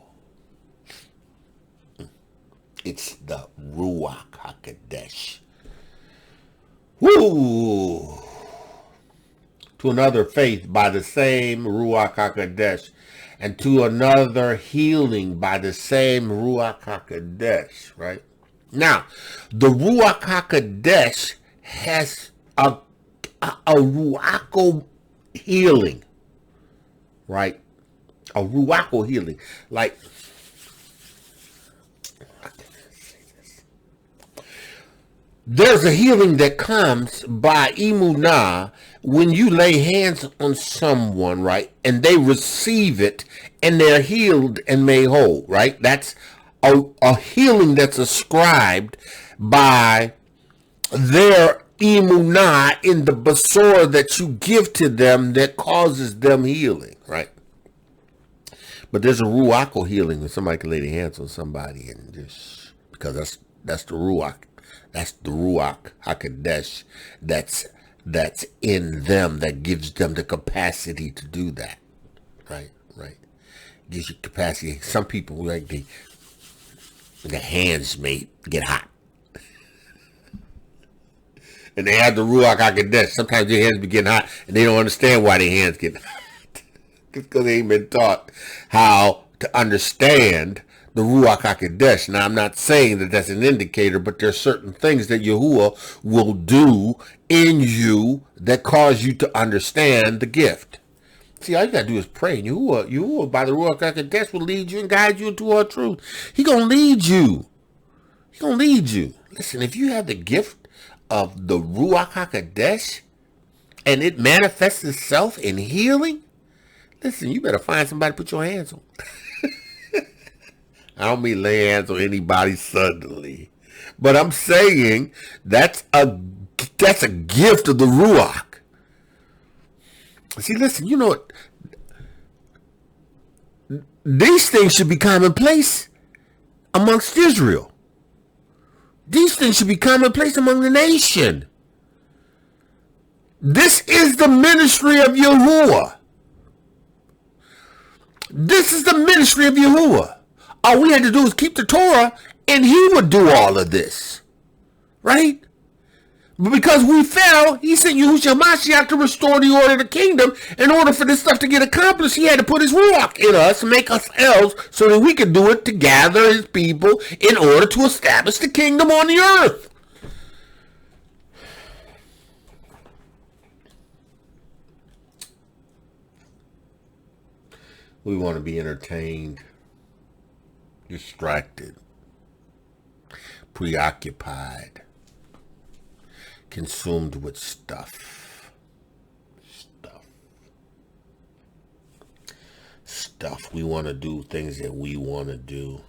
It's the Ruach Ha'Qodesh. Woo! To another faith by the same Ruach Ha'Qodesh, and to another healing by the same Ruach Ha'Qodesh, right? Now, the Ruach Ha'Qodesh has a Ruach healing, right? A Ruach healing. Like, there's a healing that comes by emunah when you lay hands on someone, right? And they receive it and they're healed and made whole, right? That's a healing that's ascribed by their emunah in the Besorah that you give to them that causes them healing, right? But there's a Ruach healing when somebody can lay their hands on somebody and just, because that's the Ruach. That's the Ruach Ha'Qodesh that's in them that gives them the capacity to do that. Right. Gives you capacity. Some people, like, the hands may get hot. And they have the Ruach Ha'Qodesh. Sometimes their hands be getting hot and they don't understand why their hands get hot. Because they ain't been taught how to understand the Ruach Ha'Qodesh. Now, I'm not saying that that's an indicator, but there's certain things that Yahuah will do in you that cause you to understand the gift. See, all you got to do is pray. Yahuah, by the Ruach Ha'Qodesh, will lead you and guide you into all truth. He going to lead you. Listen, if you have the gift of the Ruach Ha'Qodesh and it manifests itself in healing, listen, you better find somebody to put your hands on. I don't mean lay hands on anybody suddenly, but I'm saying that's a gift of the Ruach. See, listen, you know what? These things should be commonplace amongst Israel. These things should be commonplace among the nation. This is the ministry of Yahuah. This is the ministry of Yahuah. All we had to do is keep the Torah, and he would do all of this. Right? But because we fell, he sent Yahusha Mashiach to restore the order of the kingdom. In order for this stuff to get accomplished, he had to put his Ruach in us, make us elves, so that we could do it to gather his people in order to establish the kingdom on the earth. We want to be entertained, distracted, preoccupied, consumed with stuff. We want to do things that we want to do.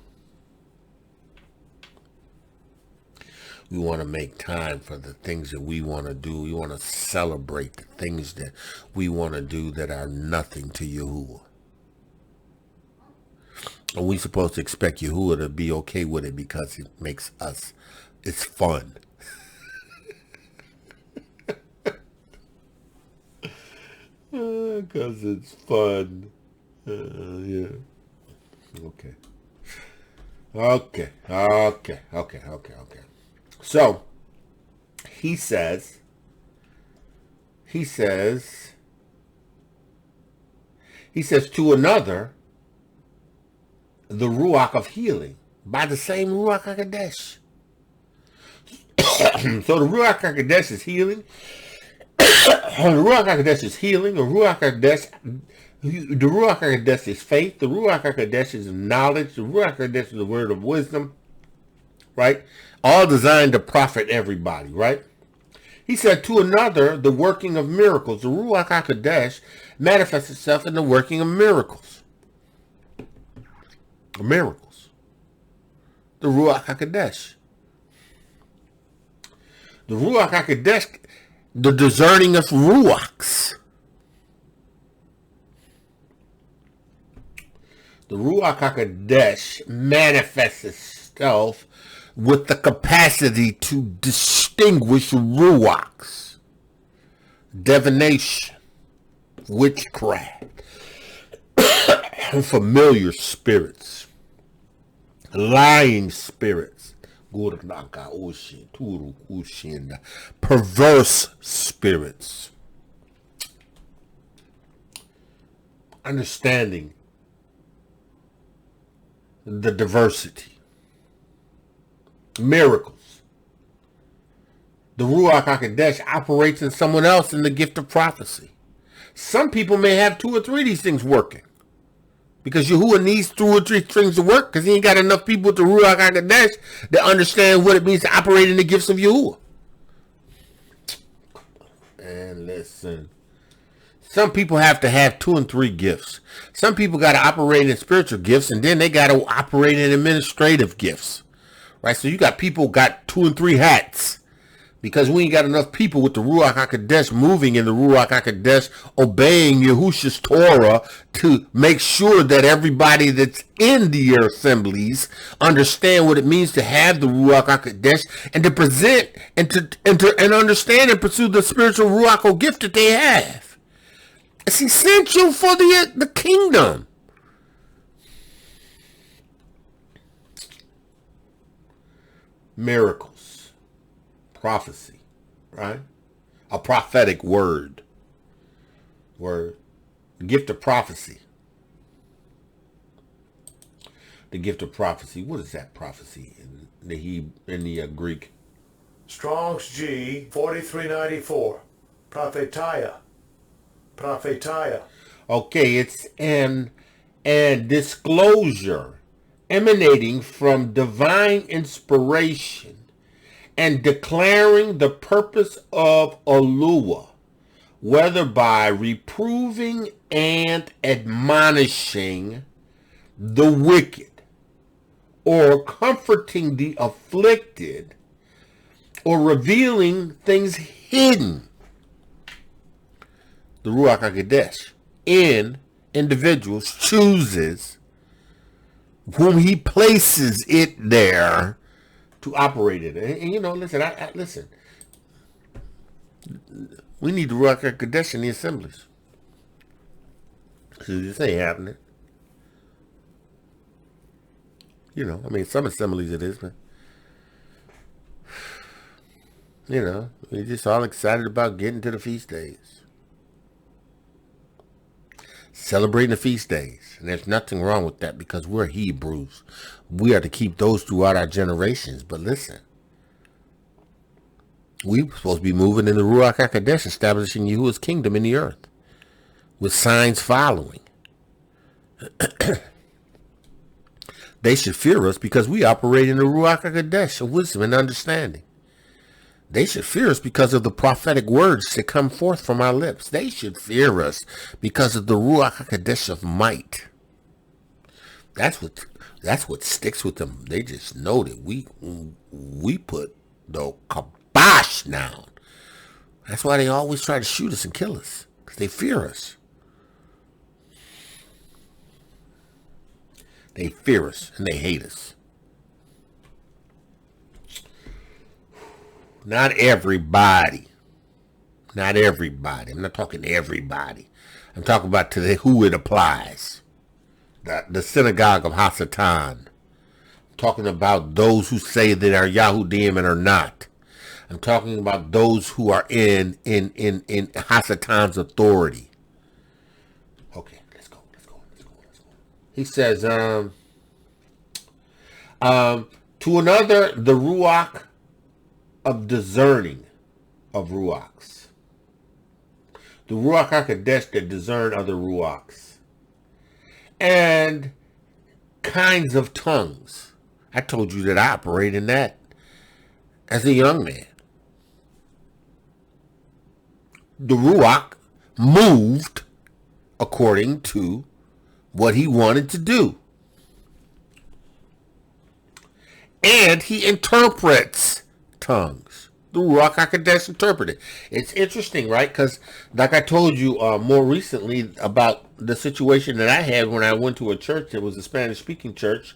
We want to make time for the things that we want to do. We want to celebrate the things that we want to do that are nothing to Yahuah. And we're supposed to expect Yahuah to be okay with it because it makes us, it's fun. Because it's fun. Yeah. Okay. So, he says to another, the Ruach of healing, by the same Ruach Ha'Qodesh. So the Ruach Ha'Qodesh is healing. The Ruach Ha'Qodesh is healing. The Ruach Ha'Qodesh is faith. The Ruach Ha'Qodesh is knowledge. The Ruach Ha'Qodesh is the word of wisdom. Right? All designed to profit everybody. Right? He said to another, the working of miracles. The Ruach Ha'Qodesh manifests itself in the working of miracles. Miracles. The Ruach Ha'Qodesh. The Ruach Ha'Qodesh, the discerning of Ruachs. The Ruach Ha'Qodesh manifests itself with the capacity to distinguish Ruachs, divination, witchcraft, familiar spirits, lying spirits, perverse spirits, understanding the diversity, miracles. The Ruach Ha'Qodesh operates in someone else in the gift of prophecy. Some people may have 2 or 3 of these things working, because Yahuah needs 2 or 3 things to work, because he ain't got enough people with the Ruach Ha'Qodesh that understand what it means to operate in the gifts of Yahuah. And listen, some people have to have 2 and 3 gifts. Some people got to operate in spiritual gifts, and then they got to operate in administrative gifts. Right? So you got people got 2 and 3 hats, because we ain't got enough people with the Ruach HaQodesh moving in the Ruach HaQodesh, obeying Yahusha's Torah to make sure that everybody that's in the assemblies understand what it means to have the Ruach HaQodesh, and to present and understand and pursue the spiritual Ruach gift that they have. It's essential for the kingdom. Miracles, prophecy, right? A prophetic word. The gift of prophecy. The gift of prophecy. What is that prophecy in the Greek? Strong's G 4394. Prophetia. Okay, it's an disclosure emanating from divine inspiration and declaring the purpose of Yahuah, whether by reproving and admonishing the wicked, or comforting the afflicted, or revealing things hidden. The Ruach Ha'Qodesh in individuals chooses whom he places it there to operate it. And you know, listen, listen. We need the Ruach Ha'Qodesh in the assemblies. So this ain't happening. You know, I mean, some assemblies it is, but you know, we're just all excited about getting to the feast days. Celebrating the feast days. And there's nothing wrong with that, because we're Hebrews. We are to keep those throughout our generations. But listen, we're supposed to be moving in the Ruach HaQodesh, establishing Yahuwah's kingdom in the earth, with signs following. They should fear us because we operate in the Ruach HaQodesh of wisdom and understanding. They should fear us because of the prophetic words that come forth from our lips. They should fear us because of the Ruach HaQodesh of might. That's what sticks with them. They just know that we put the kibosh down. That's why they always try to shoot us and kill us, because they fear us. They fear us and they hate us. Not everybody. I'm not talking everybody. I'm talking about to who it applies. The synagogue of Hasatan. I'm talking about those who say they are Yahudim and are not. I'm talking about those who are in Hasatan's authority. Okay, let's go. He says, to another, the Ruach of discerning of Ruachs. The Ruach Ha'Qodesh that discern other Ruachs. And kinds of tongues. I told you that I operate in that as a young man. The Ruach moved according to what he wanted to do. And he interprets tongues. The Ruach Ha'Qodesh interpreted. It's interesting, right? Because like I told you more recently about the situation that I had when I went to a church that was a Spanish-speaking church.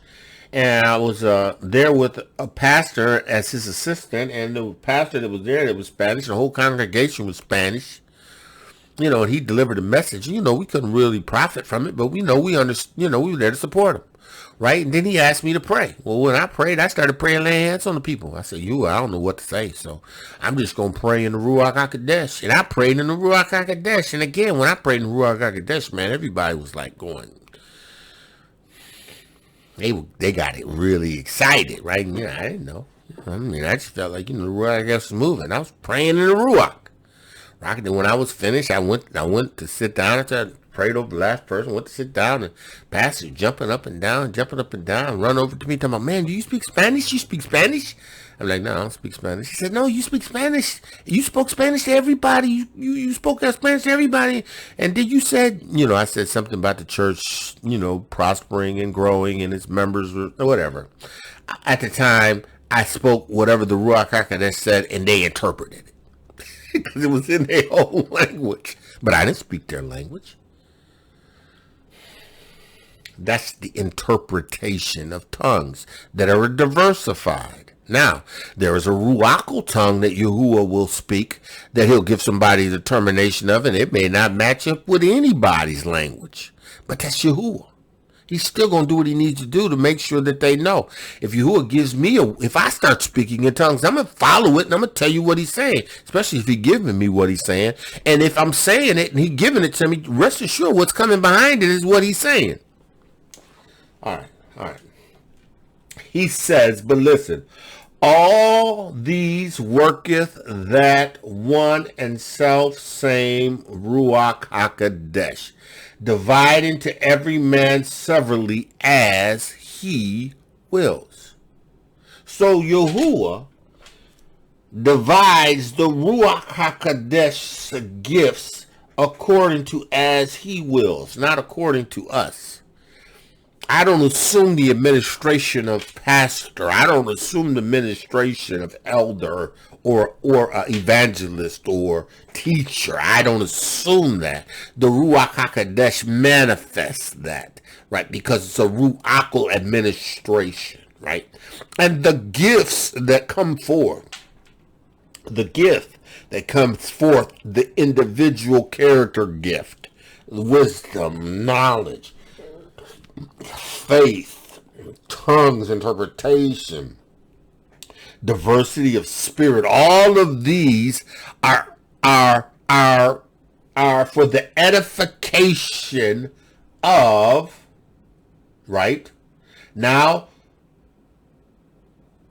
And I was there with a pastor as his assistant, and the pastor that was there that was Spanish, the whole congregation was Spanish. You know, and he delivered a message. You know, we couldn't really profit from it, but we know we understood. You know, we were there to support him, right? And then he asked me to pray. Well, when I prayed, I started praying, laying hands on the people. I said, I don't know what to say, so I'm just gonna pray in the Ruach Ha'Qodesh. And I prayed in the Ruach Ha'Qodesh. And again, when I prayed in the Ruach Ha'Qodesh, man, everybody was like going. They got it really excited, right? And, I didn't know. I mean, I just felt like, the Ruach Ha'Qodesh was moving. I was praying in the Ruach. Right? And when I was finished, I went to sit down after I prayed over the last person. Went to sit down, and pastor jumping up and down, run over to me, talking about, man, do you speak Spanish? You speak Spanish? I'm like, no, I don't speak Spanish. He said, no, you speak Spanish. You spoke Spanish to everybody. You spoke Spanish to everybody. And then you said, I said something about the church, prospering and growing and its members or whatever. At the time, I spoke whatever the Ruach Ha'Qodesh said, and they interpreted it. Because it was in their own language. But I didn't speak their language. That's the interpretation of tongues that are diversified. Now, there is a Ruachal tongue that Yahuah will speak that he'll give somebody the determination of, and it may not match up with anybody's language. But that's Yahuah. He's still going to do what he needs to do to make sure that they know. If Yahuah gives me if I start speaking in tongues, I'm going to follow it and I'm going to tell you what he's saying, especially if he's giving me what he's saying. And if I'm saying it and he's giving it to me, rest assured what's coming behind it is what he's saying. All right. He says, but listen, all these worketh that one and self same Ruach Ha'Qodesh, dividing to every man severally as he wills. So Yahuah divides the Ruach HaQodesh gifts according to as he wills, not according to us. I don't assume the administration of pastor. I don't assume the administration of elder or evangelist or teacher. I don't assume that. The Ruach HaQodesh manifests that, right? Because it's a Ruachal administration, right? And the gifts that come forth, the gift that comes forth, the individual character gift, wisdom, knowledge, faith, tongues, interpretation, diversity of spirit, all of these are for the edification of, right? Now,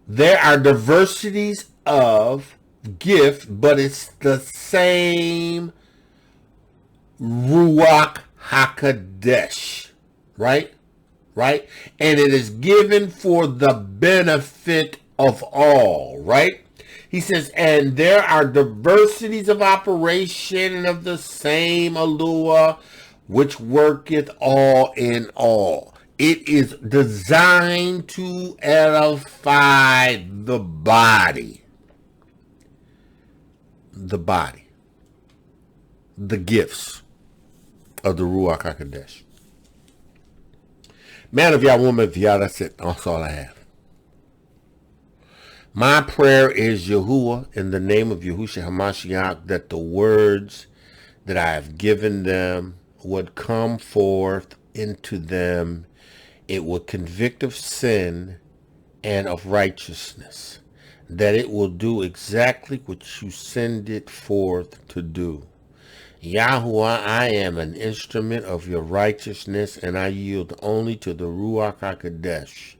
there are diversities of gift, but it's the same Ruach HaQodesh, right? Right? And it is given for the benefit of all, right? He says, and there are diversities of operation and of the same Yahuah, which worketh all in all. It is designed to edify the body. The body. The gifts of the Ruach HaQodesh. Man of Yah, woman of Yah, that's it. That's all I have. My prayer is, Yahuah, in the name of Yahusha HaMashiach, that the words that I have given them would come forth into them. It would convict of sin and of righteousness, that it will do exactly what you send it forth to do. Yahuah, I am an instrument of your righteousness, and I yield only to the Ruach Ha'Qodesh.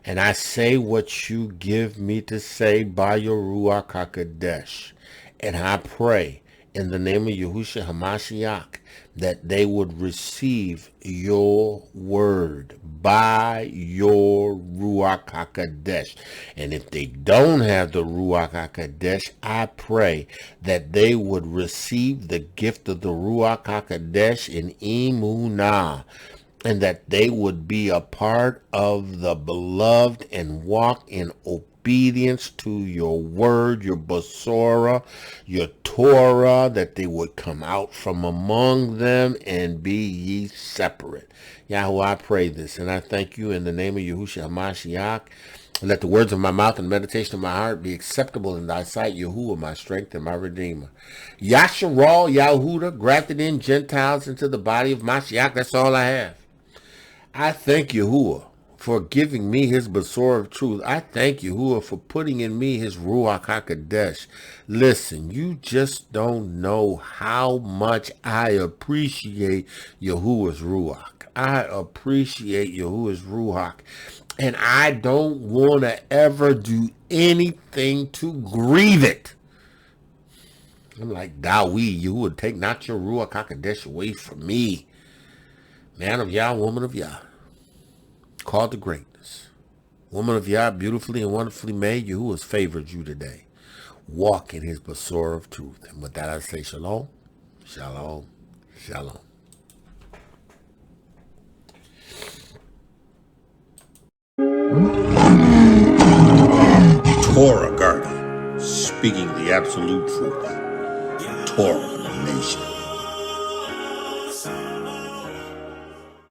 And I say what you give me to say by your Ruach Ha'Qodesh. And I pray in the name of Yahusha HaMashiach that they would receive your word by your Ruach HaQodesh. And if they don't have the Ruach HaQodesh, I pray that they would receive the gift of the Ruach HaQodesh in Emunah, and that they would be a part of the beloved and walk in obedience to your word, your Besorah, your Torah, that they would come out from among them and be ye separate. Yahuah, I pray this, and I thank you in the name of Yahusha HaMashiach. Let the words of my mouth and meditation of my heart be acceptable in thy sight, Yahuah, my strength and my redeemer. Yasharal, Yahudah, grafted in Gentiles into the body of Mashiach. That's all I have. I thank Yahuah for giving me his Besorah of truth. I thank Yahuah for putting in me his Ruach HaQodesh. Listen, you just don't know how much I appreciate Yahuah's Ruach. I appreciate Yahuah's Ruach. And I don't want to ever do anything to grieve it. I'm like, Dawid, Yahuah, take not your Ruach HaQodesh away from me. Man of Yah, woman of Yah, called to greatness. Woman of Yah, beautifully and wonderfully made, Yahuah has favored you today. Walk in his Besorah of truth. And with that I say shalom, shalom, shalom. Torah Garden, speaking the absolute truth. Torah Nation.